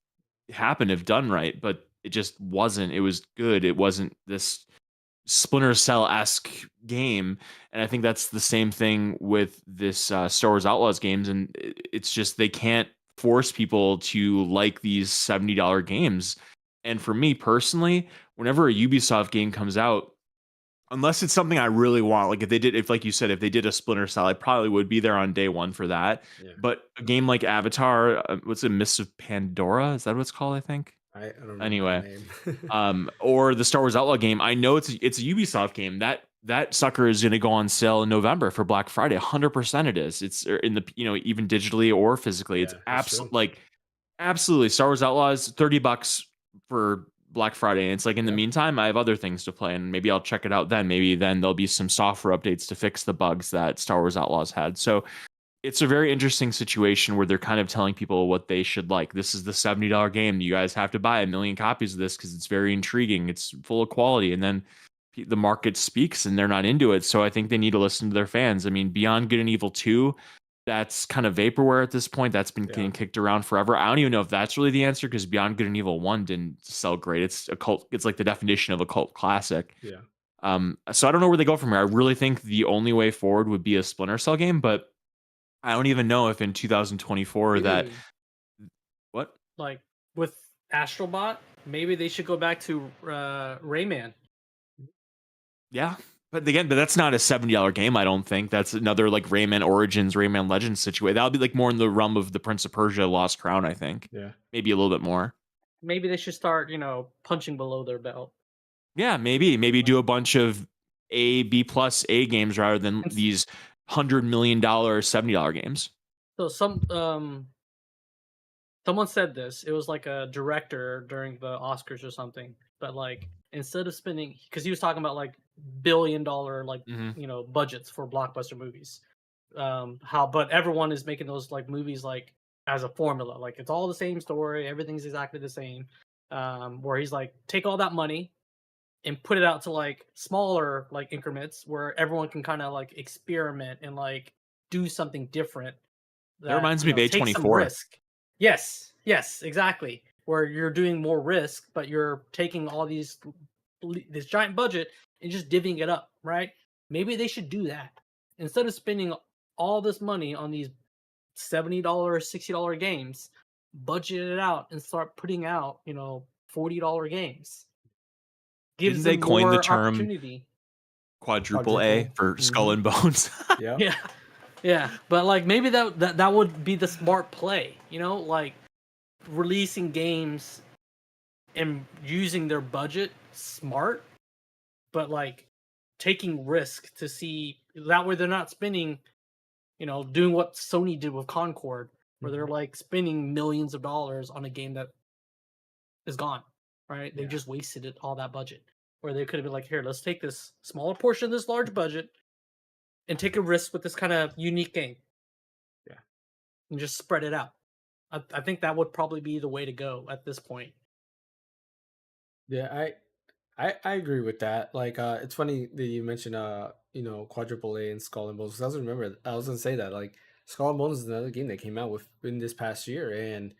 A: happen if done right, but it just wasn't. It was good. It wasn't this Splinter Cell-esque game, and I think that's the same thing with this Star Wars Outlaws games. And it's just they can't force people to like these $70 games. And for me personally, whenever a Ubisoft game comes out, unless it's something I really want, like if like you said, if they did a Splinter Cell, I probably would be there on day one for that.
C: Yeah.
A: But a game like Avatar, what's it, Mists of Pandora? Is that what it's called? I think.
C: I don't remember
A: Anyway,
C: the name.
A: or the Star Wars Outlaw game. I know it's a Ubisoft game. That sucker is going to go on sale in November for Black Friday. 100% it is. It's in the even digitally or physically. It's
C: Yeah, that's true.
A: absolutely Star Wars Outlaws, $30 for Black Friday. And it's like in the meantime, I have other things to play, and maybe I'll check it out then. Maybe then there'll be some software updates to fix the bugs that Star Wars Outlaws had. So it's a very interesting situation where they're kind of telling people what they should like. This is the $70 game. You guys have to buy 1 million copies of this because it's very intriguing. It's full of quality. And then the market speaks and they're not into it. So I think they need to listen to their fans. I mean, Beyond Good and Evil 2, that's kind of vaporware at this point. That's been getting kicked around forever. I don't even know if that's really the answer because Beyond Good and Evil 1 didn't sell great. It's a cult. It's like the definition of a cult classic.
C: Yeah.
A: So I don't know where they go from here. I really think the only way forward would be a Splinter Cell game, but I don't even know if in 2024 that what
B: like with Astrobot, maybe they should go back to Rayman.
A: Yeah, but that's not a $70 game. I don't think that's another like Rayman Origins, Rayman Legends situation. That would be like more in the realm of the Prince of Persia, Lost Crown. I think.
C: Yeah,
A: maybe a little bit more.
B: Maybe they should start, punching below their belt.
A: Yeah, maybe do a bunch of B plus A games rather than these $100 million $70 games.
B: So someone said this. It was like a director during the Oscars or something. But like instead of spending, because he was talking about like $1 billion budgets for blockbuster movies. But everyone is making those like movies like as a formula. Like it's all the same story. Everything's exactly the same. Where he's like, take all that money and put it out to like smaller like increments where everyone can kind of like experiment and like do something different.
A: That reminds me of A24.
B: Yes, exactly. Where you're doing more risk, but you're taking all this giant budget and just divvying it up, right? Maybe they should do that instead of spending all this money on these $70, $60 games. Budget it out and start putting out, $40 games.
A: Didn't they coin the term quadruple A for Skull and Bones?
B: Yeah. But like maybe that would be the smart play, like releasing games and using their budget smart, but like taking risk to see that way they're not spending, doing what Sony did with Concord, where they're like spending millions of dollars on a game that is gone. Right? They just wasted it, all that budget. Where they could have been like, here, let's take this smaller portion of this large budget and take a risk with this kind of unique game.
C: Yeah.
B: And just spread it out. I think that would probably be the way to go at this point.
C: Yeah, I agree with that. Like, it's funny that you mentioned, quadruple A and Skull and Bones. 'Cause I was gonna say that like Skull and Bones is another game that came out within this past year, and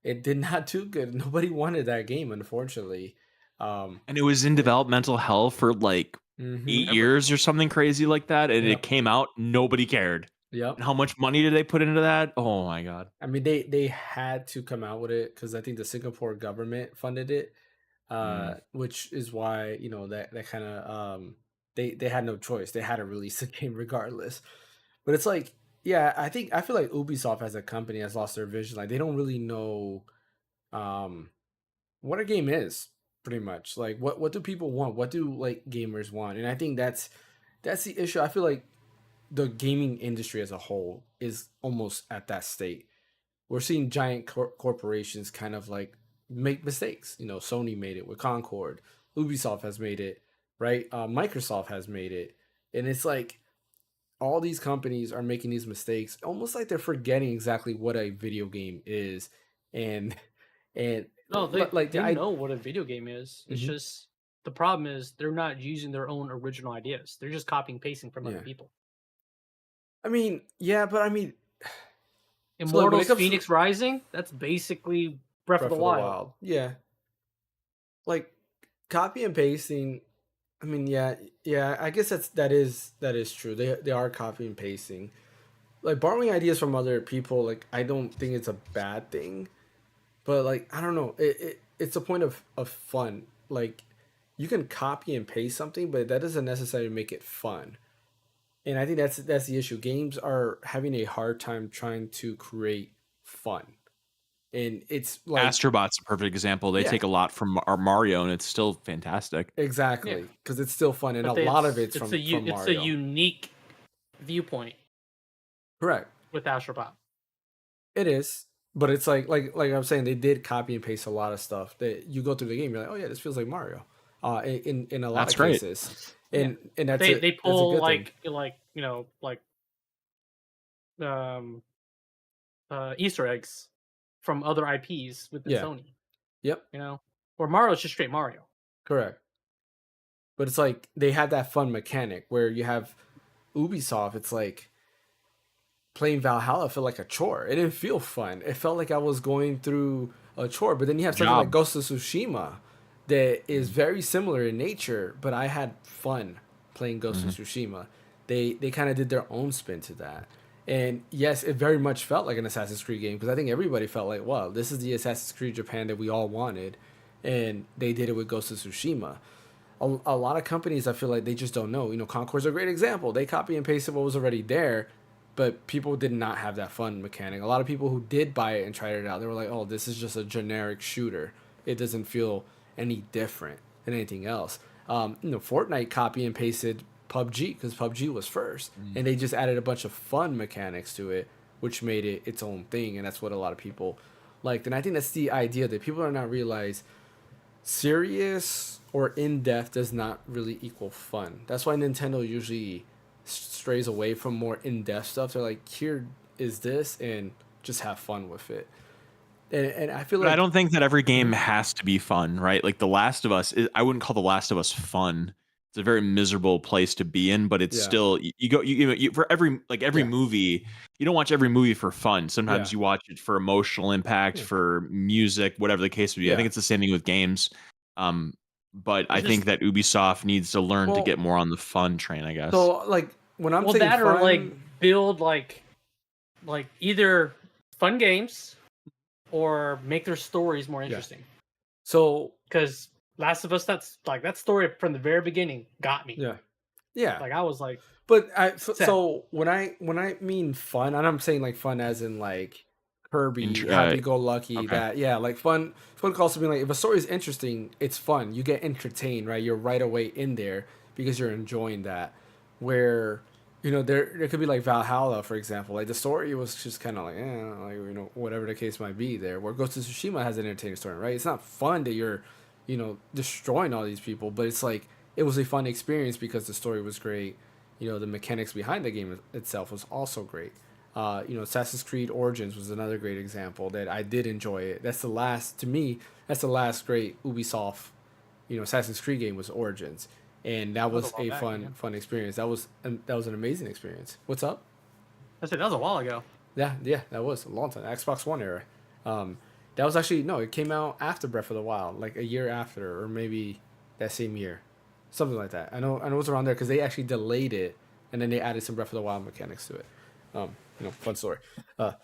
C: it did not do good. Nobody wanted that game, unfortunately.
A: And it was in developmental hell for like 8 years or something crazy like that, and it came out, nobody cared.
C: Yep.
A: And how much money did they put into that? Oh my god.
C: I mean, they had to come out with it because I think the Singapore government funded it, which is why that kind of they had no choice. They had to release the game regardless. But it's like, yeah, I feel like Ubisoft as a company has lost their vision. Like they don't really know what a game is, pretty much. Like what do people want? What do like gamers want? And I think that's the issue. I feel like the gaming industry as a whole is almost at that state. We're seeing giant corporations kind of like make mistakes. Sony made it with Concord. Ubisoft has made it, right? Microsoft has made it. And it's like all these companies are making these mistakes, almost like they're forgetting exactly what a video game is. And
B: No, they
C: I
B: know what a video game is. It's just the problem is they're not using their own original ideas. They're just copying pasting from other people.
C: I mean, yeah, but I mean,
B: Immortals Phoenix Rising, that's basically Breath of the Wild.
C: Yeah. Like copy and pasting. I mean, yeah, I guess that is true. They are copy and pasting. Like borrowing ideas from other people, like I don't think it's a bad thing. But like I don't know, it's a point of fun. Like you can copy and paste something, but that doesn't necessarily make it fun. And I think that's the issue. Games are having a hard time trying to create fun. And it's like
A: Astrobot's a perfect example. They take a lot from Mario, and it's still fantastic.
C: Exactly, because it's still fun, and a lot of it's from Mario.
B: It's a unique viewpoint.
C: Correct.
B: With Astrobot.
C: It is, but it's like I'm saying, they did copy and paste a lot of stuff that you go through the game. You're like, oh yeah, this feels like Mario. In a lot of cases. And that's
B: they pull
C: like
B: Easter eggs from other IPs within Sony.
C: Yep.
B: Or Mario's just straight Mario.
C: Correct. But it's like they had that fun mechanic where you have Ubisoft. It's like playing Valhalla felt like a chore. It didn't feel fun. It felt like I was going through a chore. But then you have something like Ghost of Tsushima that is very similar in nature, but I had fun playing Ghost of Tsushima. They kind of did their own spin to that. And yes, it very much felt like an Assassin's Creed game because I think everybody felt like, wow, this is the Assassin's Creed Japan that we all wanted. And they did it with Ghost of Tsushima. A lot of companies, I feel like they just don't know. Concord's a great example. They copy and pasted what was already there, but people did not have that fun mechanic. A lot of people who did buy it and tried it out, they were like, oh, this is just a generic shooter. It doesn't feel any different than anything else. Fortnite copy and pasted PUBG because PUBG was first, and they just added a bunch of fun mechanics to it, which made it its own thing, and that's what a lot of people liked. And I think that's the idea that people are not realize serious or in-depth does not really equal fun. That's why Nintendo usually strays away from more in-depth stuff. They're like, here is this, and just have fun with it. And I feel like
A: I don't think that every game has to be fun, right? Like The Last of Us, I wouldn't call The Last of Us fun. It's a very miserable place to be in, but it's still you for every movie. You don't watch every movie for fun. Sometimes you watch it for emotional impact, for music, whatever the case would be. I think it's the same thing with games. But I think that Ubisoft needs to learn to get more on the fun train, I guess.
C: So like when I'm saying
B: that
C: fun,
B: or like build like either fun games or make their stories more interesting.
C: So
B: because Last of Us, that story from the very beginning got me.
C: Yeah.
B: Like I was like,
C: but so when I mean fun, and I'm saying like fun as in like Kirby, Happy Go Lucky, that like fun could also be like if a story is interesting, it's fun. You get entertained, right? You're right away in there because you're enjoying that. Where there could be like Valhalla, for example. Like the story was just kind of like whatever the case might be there. Where Ghost of Tsushima has an entertaining story, right? It's not fun that you're destroying all these people, but it's like it was a fun experience because the story was great. The mechanics behind the game itself was also great. Assassin's Creed Origins was another great example that I did enjoy it. That's the last great Ubisoft, Assassin's Creed game was Origins. And that was a fun experience. That was an amazing experience. What's up?
B: I said that was a while ago.
C: Yeah, that was a long time. Xbox One era. That was actually no. It came out after Breath of the Wild, like a year after, or maybe that same year, something like that. I know it was around there because they actually delayed it, and then they added some Breath of the Wild mechanics to it. Fun story. But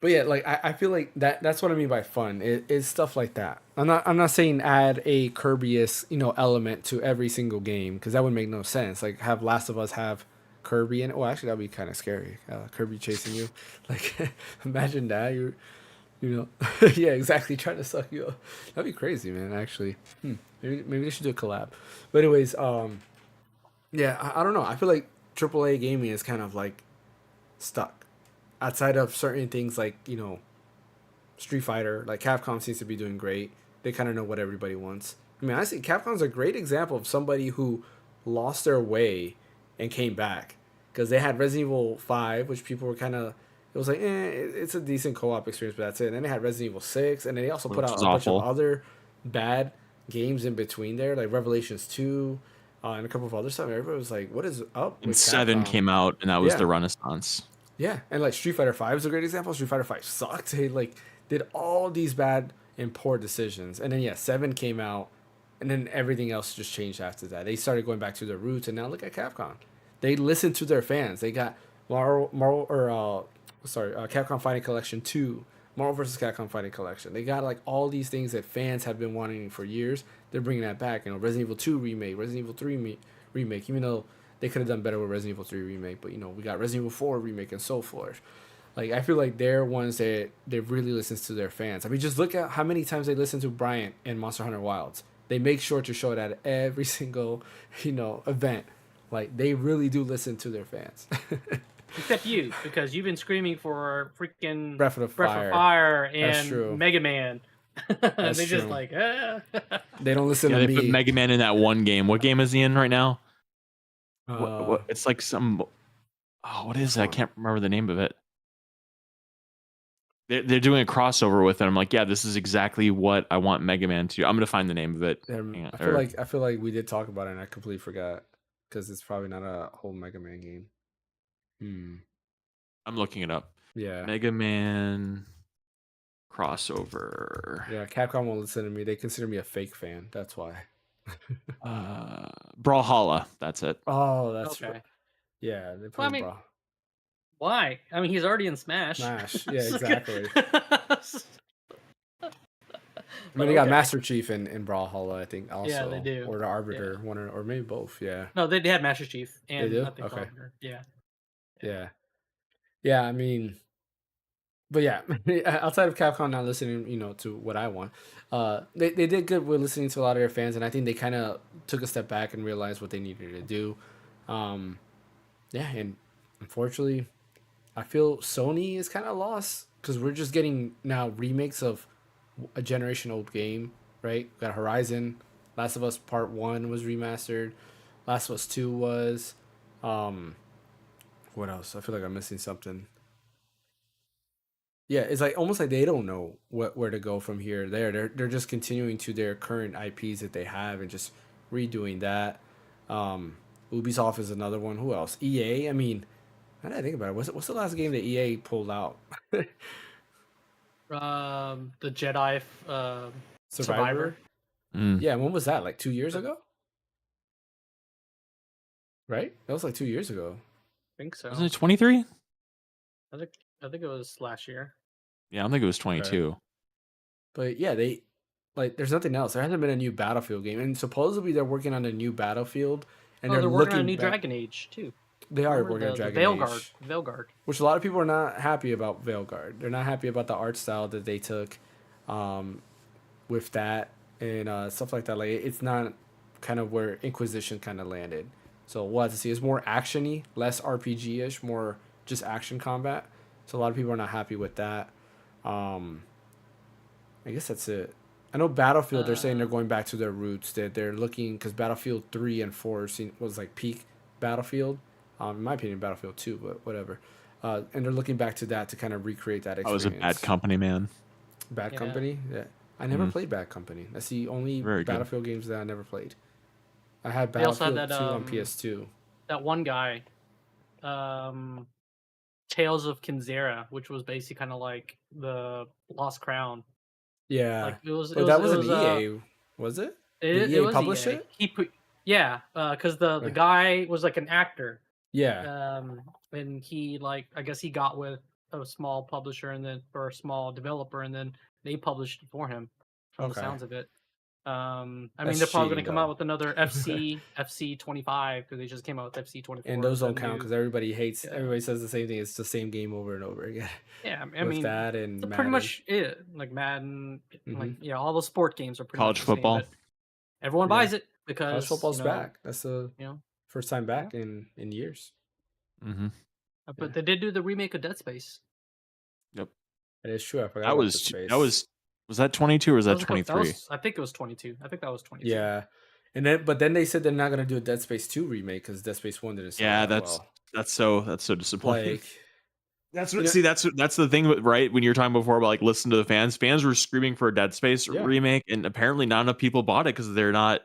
C: yeah, like I feel like that's what I mean by fun. It's stuff like that. I'm not saying add a Kirby-esque, element to every single game because that would make no sense. Like have Last of Us have Kirby in it. Well, actually that'd be kind of scary. Kirby chasing you. Like imagine that yeah, exactly, trying to suck you up. That'd be crazy, man, actually. Maybe they should do a collab. But anyways, yeah, I don't know. I feel like AAA gaming is kind of like stuck outside of certain things like Street Fighter. Like Capcom seems to be doing great. They kind of know what everybody wants. I mean, honestly, Capcom's a great example of somebody who lost their way and came back because they had Resident Evil 5, which people were kind of. It was like, it's a decent co-op experience, but that's it. And then they had Resident Evil 6, and then they also put out a bunch of other bad games in between there, like Revelations 2, and a couple of other stuff. Everybody was like, what is up with
A: And 7
C: Capcom?
A: came out, and that was the Renaissance.
C: Yeah, and like Street Fighter 5 is a great example. Street Fighter 5 sucked. They like did all these bad and poor decisions. And then 7 came out, and then everything else just changed after that. They started going back to their roots, and now look at Capcom. They listened to their fans. They got Capcom Fighting Collection 2, Marvel vs. Capcom Fighting Collection. They got like all these things that fans have been wanting for years. They're bringing that back. Resident Evil 2 remake, Resident Evil 3 remake, even though they could have done better with Resident Evil 3 remake, but we got Resident Evil 4 remake and so forth. Like I feel like they're ones that they really listens to their fans. I mean, just look at how many times they listen to Bryant in Monster Hunter Wilds. They make sure to show it at every single event. Like they really do listen to their fans.
B: Except you, because you've been screaming for freaking
C: Breath of
B: Fire and Mega Man. They just like,
C: They don't listen to me.
A: They put Mega Man in that one game. What game is he in right now? It's like some. Oh, what is it? I can't remember the name of it. They're doing a crossover with it. I'm like, yeah, this is exactly what I want Mega Man to. I'm gonna find the name of it.
C: I feel like we did talk about it, and I completely forgot because it's probably not a whole Mega Man game.
A: I'm looking it up.
C: Yeah,
A: Mega Man crossover.
C: Yeah, Capcom won't listen to me. They consider me a fake fan. That's why.
A: Brawlhalla. That's it.
C: Oh, that's
B: okay.
C: Right. Yeah, they put
B: why? I mean, he's already in Smash.
C: Yeah, exactly. I mean, they got Master Chief in Brawlhalla, I think, also.
B: Yeah, they do.
C: Or the Arbiter, one or maybe both. Yeah.
B: No, they had Master Chief and
C: they do?
B: I think Arbiter. Yeah.
C: Yeah, I mean, but yeah, outside of Capcom not listening, to what I want, they did good with listening to a lot of their fans, and I think they kind of took a step back and realized what they needed to do. And unfortunately, I feel Sony is kind of lost because we're just getting now remakes of a generation old game, right? We got Horizon, Last of Us Part 1 was remastered, Last of Us 2 was, what else? I feel like I'm missing something. Yeah, it's like almost like they don't know where to go from here. They're just continuing to their current IPs that they have and just redoing that. Ubisoft is another one. Who else? EA. I mean, how did I think about it? What's the last game that EA pulled out?
B: The Jedi Survivor.
C: Yeah, when was that? Like 2 years ago? Right? That was like 2 years ago.
B: I think so.
A: Wasn't it 23?
B: I think it was last year.
A: Yeah, I think it was 22.
C: Okay. But yeah, there's nothing else. There hasn't been a new Battlefield game, and supposedly they're working on a new Battlefield, and they're
B: working on a new Dragon Age too.
C: They are working on Dragon Age.
B: Veilguard.
C: Which a lot of people are not happy about Veilguard. They're not happy about the art style that they took, with that and stuff like that. Like it's not kind of where Inquisition kind of landed. So we'll have to see. It's more actiony, less RPG-ish, more just action combat. So a lot of people are not happy with that. I guess that's it. I know Battlefield, they're saying they're going back to their roots. That they're looking, because Battlefield 3 and 4 was like peak Battlefield. In my opinion, Battlefield 2, but whatever. And they're looking back to that to kind of recreate that experience.
A: I was a Bad Company, man.
C: Bad Company? Yeah. I never played Bad Company. That's the only Battlefield games that I never played. I had Battlefield 2 on PS2.
B: That one guy, Tales of Kinzera, which was basically kind of like the Lost Crown.
C: Yeah,
B: Like it was,
C: but that wasn't EA, was it? Did
B: it
C: EA
B: was
C: publish
B: EA.
C: it?
B: Because the guy was like an actor.
C: Yeah.
B: And he I guess he got with a small publisher or a small developer, and then they published it for him. From the
C: Okay.
B: sounds of it. I mean,
C: That's
B: they're probably going
C: cheating,
B: to come out
C: though.
B: with another FC 25 because they just came out with FC 24.
C: And those
B: the
C: don't count
B: new-
C: because everybody hates.
B: Yeah.
C: Everybody says the same thing. It's the same game over and over again.
B: Yeah, I
C: With
B: mean,
C: that and
B: that's
C: Madden.
B: pretty much it. Like Madden,
C: Mhm.
B: all the sport games are pretty
A: College
B: much the
A: football.
B: Same, but everyone
C: Yeah.
B: buys it
C: College
B: because
C: football's back. That's the
B: you know.
C: first time back in years.
A: Mm-hmm.
B: But they did do the remake of Dead Space.
A: Yep.
C: It is true. I forgot
A: That
C: about
A: was
C: the space.
A: was that 22 or was that 23?
B: I think it was 22. I think that was 22.
C: Yeah, and then they said they're not gonna do a Dead Space 2 remake because Dead Space 1 didn't sell
A: Yeah,
C: that
A: that's
C: well.
A: that's so disappointing.
C: Like,
A: That's
C: you
A: what
C: know-
A: see that's the thing right when you're talking before about like listen to the fans. Fans were screaming for a Dead Space
C: Yeah.
A: remake, and apparently not enough people bought it because they're not,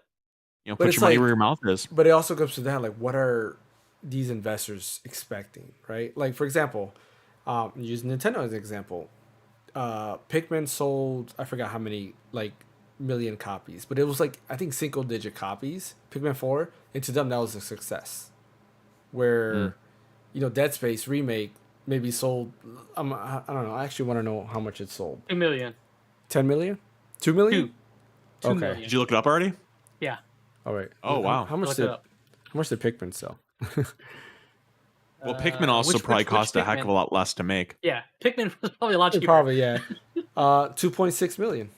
C: But
A: put
C: it's
A: your money
C: like-
A: where your mouth is.
C: but it also comes to that, like, what are these investors expecting, right? Like, for example, use Nintendo as an example. Pikmin sold, I forgot how many, like, million copies, but it was like, I think single digit copies. Pikmin 4, and to them that was a success. Where, Dead Space remake maybe sold, I don't know. I actually want to know how much it sold.
B: 2 million.
C: 10 million? 2 million?
B: 2
C: Okay.
B: million.
A: Did you look it up already?
B: Yeah.
C: All right.
A: Oh, wow.
C: How much
B: Look it
C: did
B: up.
C: Pikmin sell?
A: Well, Pikmin also
B: which
A: probably cost a heck of
B: Pikmin?
A: a lot less to make.
B: Yeah, Pikmin was probably a lot cheaper.
C: Probably, yeah. 2.6 million.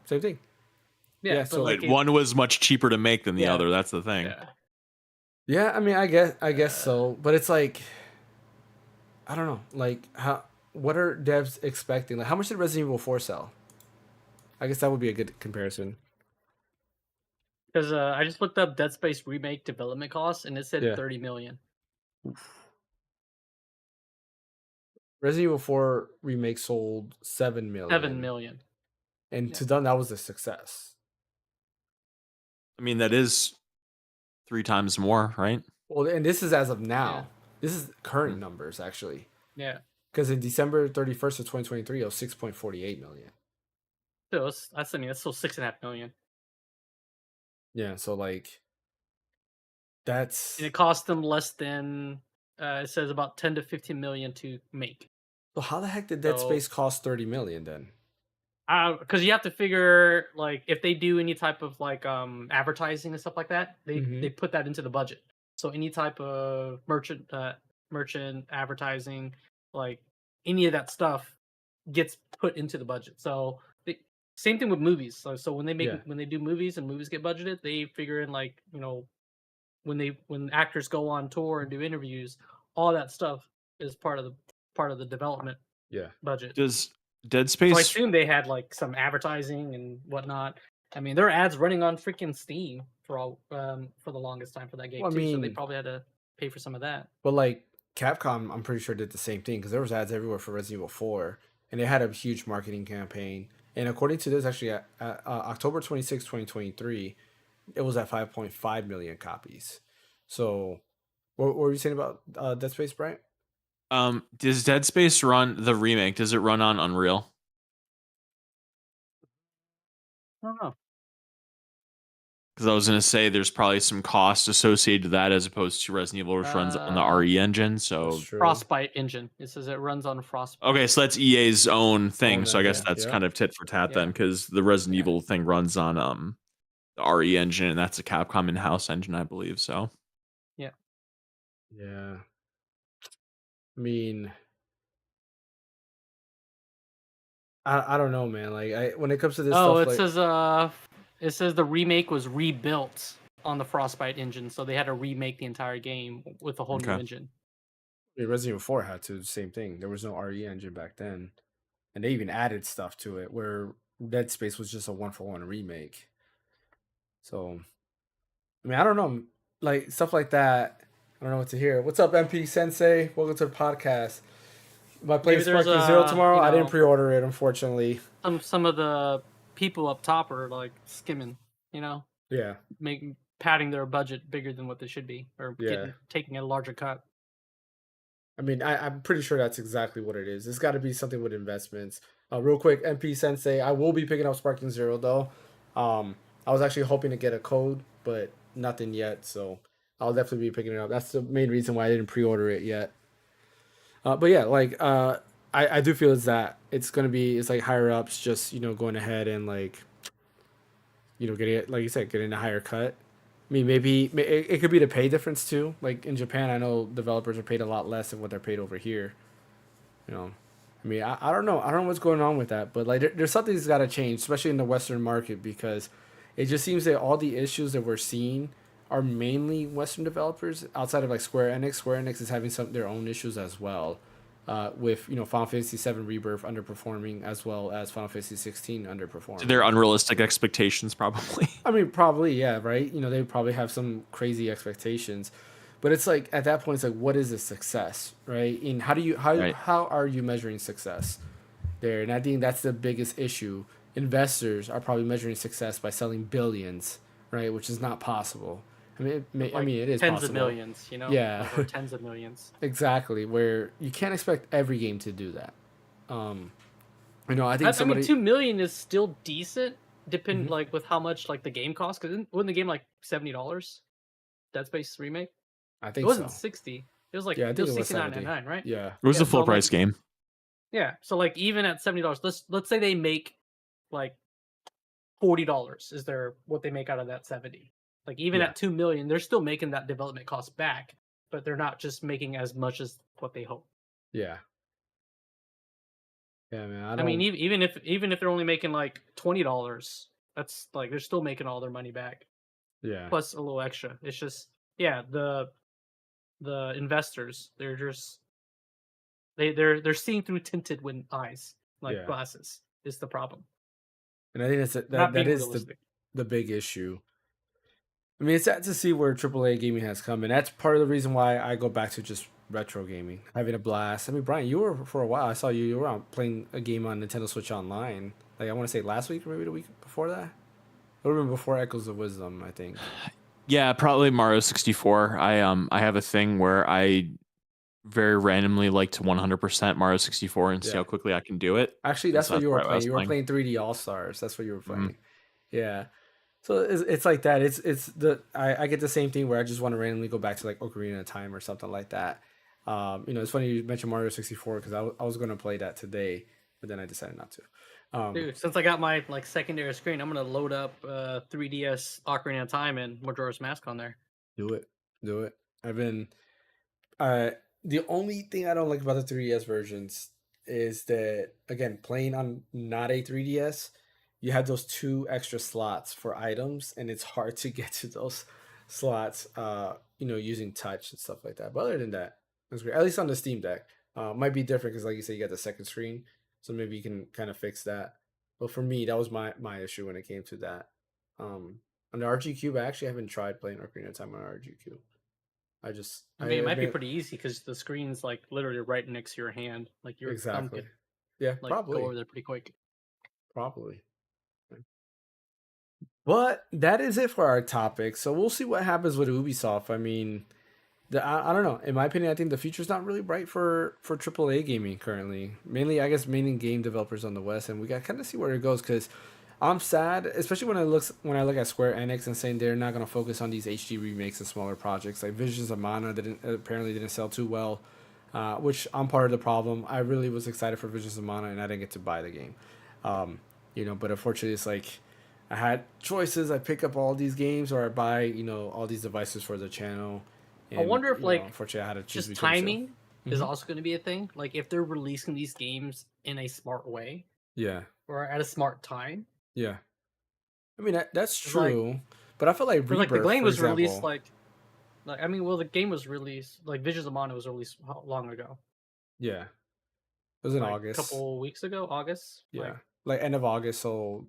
C: Same thing.
B: Yeah,
C: yeah,
B: but
C: so
B: like
A: But one was much cheaper to make than the
B: Yeah.
A: other. That's the thing.
B: yeah.
C: Yeah, I mean, I guess so, but it's like, I don't know, like what are devs expecting? Like, how much did Resident Evil 4 sell? I guess that would be a good comparison.
B: Because I just looked up Dead Space remake development costs, and it said
C: Yeah.
B: 30 million.
C: Resident Evil 4 remake sold 7 million.
B: 7 million.
C: And to them, that was a success.
A: I mean, that is 3 times more, right?
C: Well, and this is as of now.
B: Yeah.
C: This is current numbers, actually.
B: Yeah.
C: Because in December 31st of 2023, it was 6.48 million.
B: So that's still 6.5 million.
C: Yeah, so like, that's...
B: And it cost them less than, it says about 10 to 15 million to make.
C: So how the heck did Dead
B: So-
C: Space cost 30 million then?
B: Because you have to figure, like, if they do any type of, like, advertising and stuff like that, they put that into the budget. So any type of merchant advertising, like, any of that stuff gets put into the budget. So same thing with movies. So when they do movies and movies get budgeted, they figure in, like, when actors go on tour and do interviews, all that stuff is part of the development budget.
A: Does Dead
B: So I
A: Space
B: assume they had like some advertising and whatnot. I mean, there are ads running on freaking Steam for the longest time for that game
C: Well, I
B: too. So they
C: mean-
B: probably had to pay for some of that.
C: But like Capcom, I'm pretty sure did the same thing because there was ads everywhere for Resident Evil 4, and they had a huge marketing campaign. And according to this, actually, October 26, 2023, it was at 5.5 million copies. So, what were you saying about Dead Space, Bryant?
A: does Dead Space run the remake? Does it run on Unreal?
B: I don't know.
A: Because I was going to say there's probably some cost associated to that as opposed to Resident Evil, which runs on the RE engine. So
C: That's true.
B: Frostbite engine. It says it runs on Frostbite.
A: okay, so that's EA's own thing.
C: Own
A: So I guess
C: engine,
A: that's
C: yeah.
A: kind of tit for tat
B: Yeah.
A: then, because the Resident Evil thing runs on the RE engine, and that's a Capcom in-house engine, I believe. So
C: Yeah. I mean, I don't know, man. Like, when it comes to this
B: Oh,
C: stuff,
B: it says the remake was rebuilt on the Frostbite engine, so they had to remake the entire game with a whole new
A: Okay.
B: engine.
C: Resident Evil 4 had to, same thing. There was no RE engine back then. And they even added stuff to it where Dead Space was just a 1-for-1 remake. So, I mean, I don't know. Like, stuff like that, I don't know what to hear. What's up, MP Sensei? Welcome to the podcast. Am I playing
B: Maybe there's
C: Sparking Zero tomorrow? I didn't
B: know-
C: pre-order it, unfortunately.
B: Some of the people up top are like skimming,
C: Yeah.
B: padding their budget bigger than what they should be, or taking a larger cut.
C: I mean, I'm pretty sure that's exactly what it is. It's got to be something with investments. Real quick, MP Sensei, I will be picking up Sparking Zero though. I was actually hoping to get a code, but nothing yet, so I'll definitely be picking it up. That's the main reason why I didn't pre-order it yet. But yeah, like I do feel it's like higher ups just going ahead and like getting it, like you said, getting a higher cut. I mean, maybe it could be the pay difference too. Like in Japan, I know developers are paid a lot less than what they're paid over here. You know, I mean, I don't know. I don't know what's going on with that, but like there's something that's got to change, especially in the Western market, because it just seems that all the issues that we're seeing are mainly Western developers outside of like Square Enix. Square Enix is having their own issues as well, with Final Fantasy VII Rebirth underperforming as well as Final Fantasy 16 underperforming.
A: So they're unrealistic expectations, probably.
C: I mean, probably, yeah, right. They probably have some crazy expectations, but it's like at that point, it's like, what is a success, right? And
A: Right.
C: how are you measuring success there? And I think that's the biggest issue. Investors are probably measuring success by selling billions, right? Which is not possible. I mean, it is
B: tens
C: possible.
B: of millions,
C: Yeah,
B: or tens of millions.
C: exactly. Where you can't expect every game to do that. I think
B: I mean, 2 million is still decent,
C: Mhm.
B: like with how much like the game costs. Because wasn't the game like $70? Dead Space remake.
C: I
B: It
C: think
B: wasn't
C: so.
B: 60. It was like
C: Yeah, I think it was
B: 69.99, right?
C: Yeah.
A: It was
B: Yeah,
A: a full
B: so,
A: price
B: like,
A: game.
B: Yeah, so like even at $70, let's say they make like $40 is what they make out of that 70. Like even
C: Yeah.
B: at 2 million, they're still making that development cost back, but they're not just making as much as what they hope.
C: Yeah. Yeah, man.
B: I mean, even if they're only making like $20, that's like they're still making all their money back
C: Yeah.
B: plus a little extra. It's just the investors, they're seeing through tinted eyes, like
C: Yeah.
B: glasses is the problem.
C: And I think
B: They're not
C: that
B: being
C: is
B: realistic.
C: the big issue. I mean, it's sad to see where AAA gaming has come, and that's part of the reason why I go back to just retro gaming, having a blast. I mean, Brian, you were for a while. I saw you were out playing a game on Nintendo Switch Online. Like I want to say last week or maybe the week before that. It would have been before Echoes of Wisdom, I think.
A: Yeah, probably Mario 64. I have a thing where I very randomly like to 100% Mario 64 and see
C: Yeah.
A: how quickly I can do it.
C: Actually,
A: And
C: that's
A: so
C: what
A: that's
C: you were
A: what I
C: playing.
A: was
C: You were
A: playing.
C: playing 3D All Stars. That's what you were playing.
A: Mhm.
C: Yeah. So it's like that. I get the same thing where I just want to randomly go back to like Ocarina of Time or something like that. It's funny you mentioned Mario 64 because I was going to play that today, but then I decided not to.
B: Dude, since I got my like secondary screen, I'm gonna load up 3DS Ocarina of Time and Majora's Mask on there.
C: Do it. I've been Uh, the only thing I don't like about the 3DS versions is that again, playing on not a 3DS, you have those two extra slots for items, and it's hard to get to those slots. Using touch and stuff like that. But other than that, it's great. At least on the Steam Deck, might be different because, like you said, you got the second screen, so maybe you can kind of fix that. But for me, that was my issue when it came to that. On the RG Cube, I actually haven't tried playing Ocarina of Time on RG Cube.
B: I mean, it might be pretty easy because the screen's like literally right next to your hand. Like your thumb
C: exactly.
B: could
C: Yeah,
B: like
C: probably.
B: go over there pretty quick.
C: Probably. But that is it for our topic. So we'll see what happens with Ubisoft. I mean, I don't know. In my opinion, I think the future's not really bright for AAA gaming currently. Mainly game developers on the West, and we got to kind of see where it goes because I'm sad, especially when I look at Square Enix and saying they're not going to focus on these HD remakes and smaller projects like Visions of Mana apparently didn't sell too well, which I'm part of the problem. I really was excited for Visions of Mana and I didn't get to buy the game, but unfortunately it's like I had choices. I pick up all these games or I buy all these devices for the channel. And,
B: I wonder if
C: unfortunately I had to choose
B: just
C: between the two.
B: timing is also going to be a thing. Like if they're releasing these games in a smart way,
C: Yeah.
B: or at a smart time.
C: Yeah. I mean that's
B: It's like-
C: true, but I feel like Rebirth,
B: Like the game
C: for
B: was
C: example,
B: released the game was released like Visions of Mana was released how long ago?
C: yeah, it was in
B: Like,
C: August.
B: a couple weeks ago, August.
C: Yeah, like end of August, so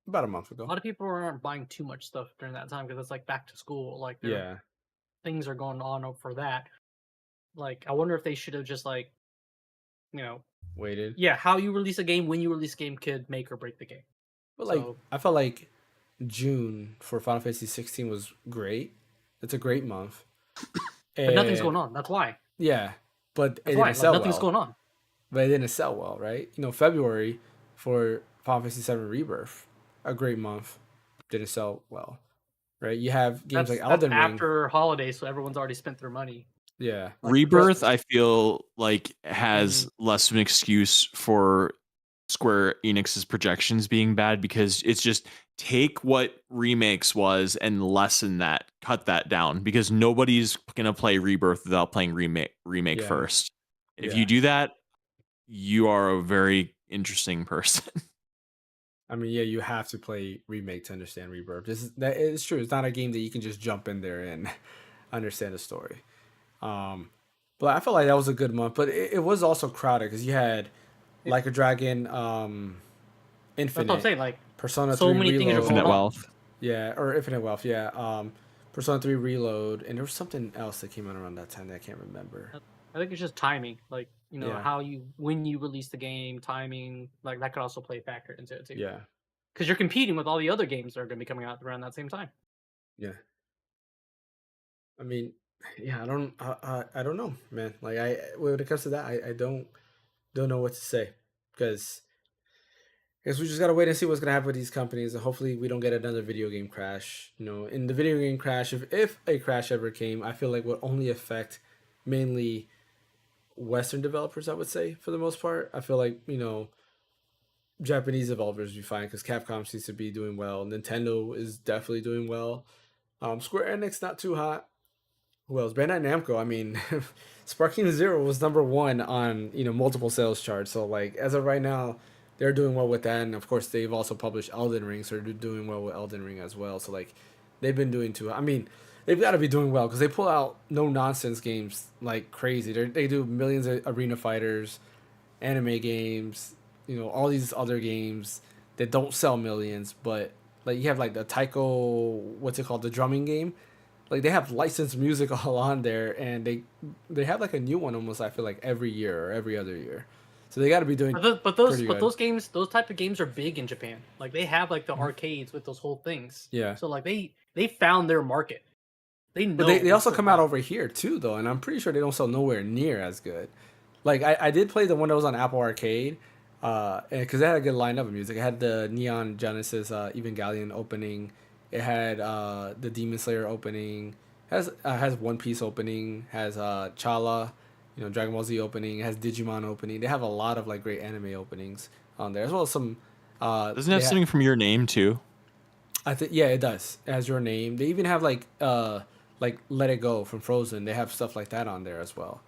C: about a month
B: A
C: ago.
B: lot of people aren't buying too much stuff during that time because it's like back to school. Like
C: Yeah,
B: things are going on for that. Like I wonder if they should have just like,
C: waited.
B: yeah, how you release a game, when you release a game could make or break the game.
C: But
B: So-
C: I felt like June for Final Fantasy 16 was great. It's a great month.
B: But nothing's
C: And-
B: going on. That's why.
C: Yeah, but it
B: That's why.
C: didn't sell
B: Nothing's
C: well.
B: going on.
C: But it didn't sell well, right? February for Final Fantasy VII Rebirth. A great month. Didn't sell well. Right? You have games like Elden Ring.
B: After holidays, so everyone's already spent their money.
C: Yeah.
B: Like
A: Rebirth, I feel like has less of an excuse for Square Enix's projections being bad, because it's just take what remakes was and lessen that, cut that down, because nobody's gonna play Rebirth without playing remake first. If you do that, you are a very interesting person.
C: I mean, yeah, you have to play remake to understand Rebirth. That is true. It's not a game that you can just jump in there and understand the story. But I felt like that was a good month. But it was also crowded because you had Like a Dragon, Infinite.
B: That's what I'm saying. Like
C: Persona
B: so
C: 3
B: many
C: Reload.
B: things are going
A: Infinite
B: on.
A: Wealth.
C: Yeah, or Infinite Wealth. Yeah. Persona 3 Reload, and there was something else that came out around that time that I can't remember.
B: I think it's just timing. Like
C: Yeah.
B: when you release the game, timing, like that could also play a factor into it too.
C: Yeah.
B: Because you're competing with all the other games that are going to be coming out around that same time.
C: Yeah. I mean, yeah, I don't know, man. Like when it comes to that, I don't know what to say, because I guess we just gotta wait and see what's gonna happen with these companies, and hopefully we don't get another video game crash. In the video game crash, if a crash ever came, I feel like would only affect mainly Western developers. I would say for the most part, I feel like Japanese developers would be fine because Capcom seems to be doing well. Nintendo is definitely doing well. Square Enix not too hot. Who else? Bandai Namco. I mean, Sparking Zero was number one on multiple sales charts. So like as of right now, they're doing well with that, and of course they've also published Elden Ring, so they're doing well with Elden Ring as well. So like they've been doing too. I mean, they've got to be doing well because they pull out no nonsense games like crazy. They do millions of arena fighters, anime games, all these other games that don't sell millions, but like you have like the Taiko, what's it called, the drumming game. Like they have licensed music all on there, and they have like a new one almost, I feel like, every year or every other year. So they got to be doing.
B: But those games, those type of games are big in Japan. Like they have like the arcades with those whole things.
C: Yeah.
B: So like they found their market. They know.
C: But they also come out over here too, though, and I'm pretty sure they don't sell nowhere near as good. Like I did play the one that was on Apple Arcade, because it had a good lineup of music. It had the Neon Genesis Evangelion opening. It had the Demon Slayer opening. Has One Piece opening. Has Chala, Dragon Ball Z opening. It has Digimon opening. They have a lot of like great anime openings on there, as well as some.
A: Doesn't it have something from Your Name too?
C: I think it does. It has Your Name. They even have like Let It Go from Frozen. They have stuff like that on there as well.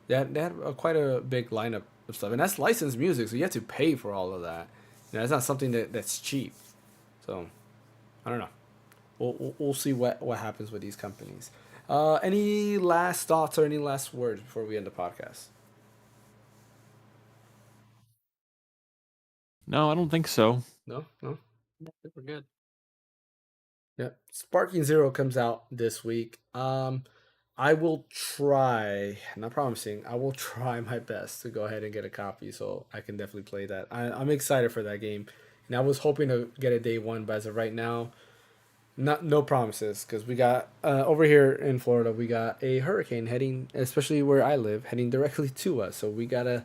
C: They had quite a big lineup of stuff, and that's licensed music, so you have to pay for all of that. It's not something that's cheap. So I don't know. We'll see what happens with these companies. Any last thoughts or any last words before we end the podcast?
A: No, I don't think so.
C: No.
B: We're good.
C: Yeah, Sparking Zero comes out this week. I will try. Not promising. I will try my best to go ahead and get a copy, so I can definitely play that. I'm excited for that game, and I was hoping to get it day one, but as of right now, no promises, because we got over here in Florida, we got a hurricane heading, especially where I live, heading directly to us. So we gotta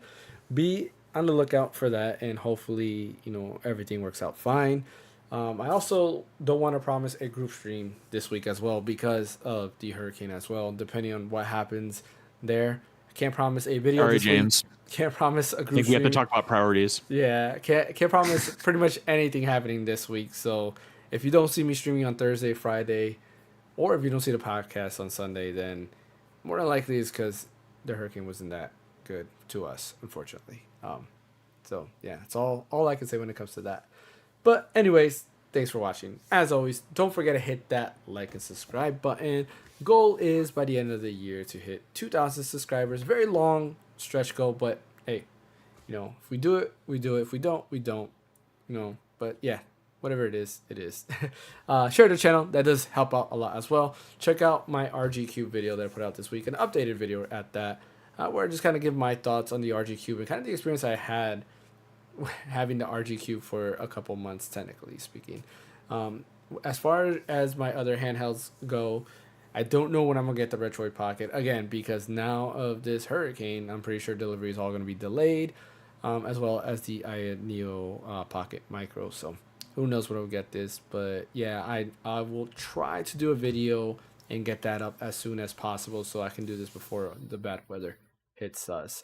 C: be on the lookout for that, and hopefully everything works out fine. I also don't want to promise a group stream this week as well because of the hurricane as well. Depending on what happens there, I can't promise a video.
A: Sorry, James.
C: Can't promise a group.
A: I think we have to talk about priorities.
C: Yeah, can't promise pretty much anything happening this week. So if you don't see me streaming on Thursday, Friday, or if you don't see the podcast on Sunday, then more than likely it's because the hurricane wasn't that good to us, unfortunately. So yeah, that's all I can say when it comes to that. But anyways, thanks for watching. As always, don't forget to hit that like and subscribe button. Goal is by the end of the year to hit 2,000 subscribers. Very long stretch goal, but hey, if we do it, we do it. If we don't, we don't. But yeah, whatever it is, it is. Share the channel. That does help out a lot as well. Check out my RG Cube video that I put out this week, an updated video at that, where I just kind of give my thoughts on the RG Cube and kind of the experience I had having the RG Cube for a couple months, technically speaking. As far as my other handhelds go, I don't know when I'm gonna get the Retroid Pocket again, because now of this hurricane, I'm pretty sure delivery is all gonna be delayed. as well as the Neo Pocket Micro. So who knows when we'll get this, but yeah, I will try to do a video and get that up as soon as possible so I can do this before the bad weather hits us.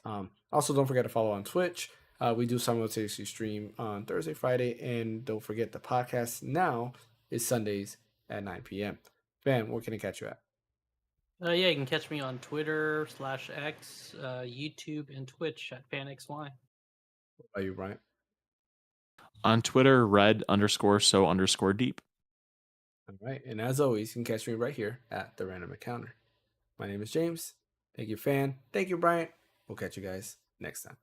C: Also, don't forget to follow on Twitch. We do simultaneously stream on Thursday, Friday, and don't forget the podcast now is Sundays at 9 p.m. Van, where can I catch you at?
B: Yeah, you can catch me on Twitter /X, YouTube, and Twitch at Phaneckswhy.
C: What about you, Bryant?
A: On Twitter, red_so_deep.
C: All right. And as always, you can catch me right here at the Random Encounter. My name is James. Thank you, Fan. Thank you, Bryant. We'll catch you guys next time.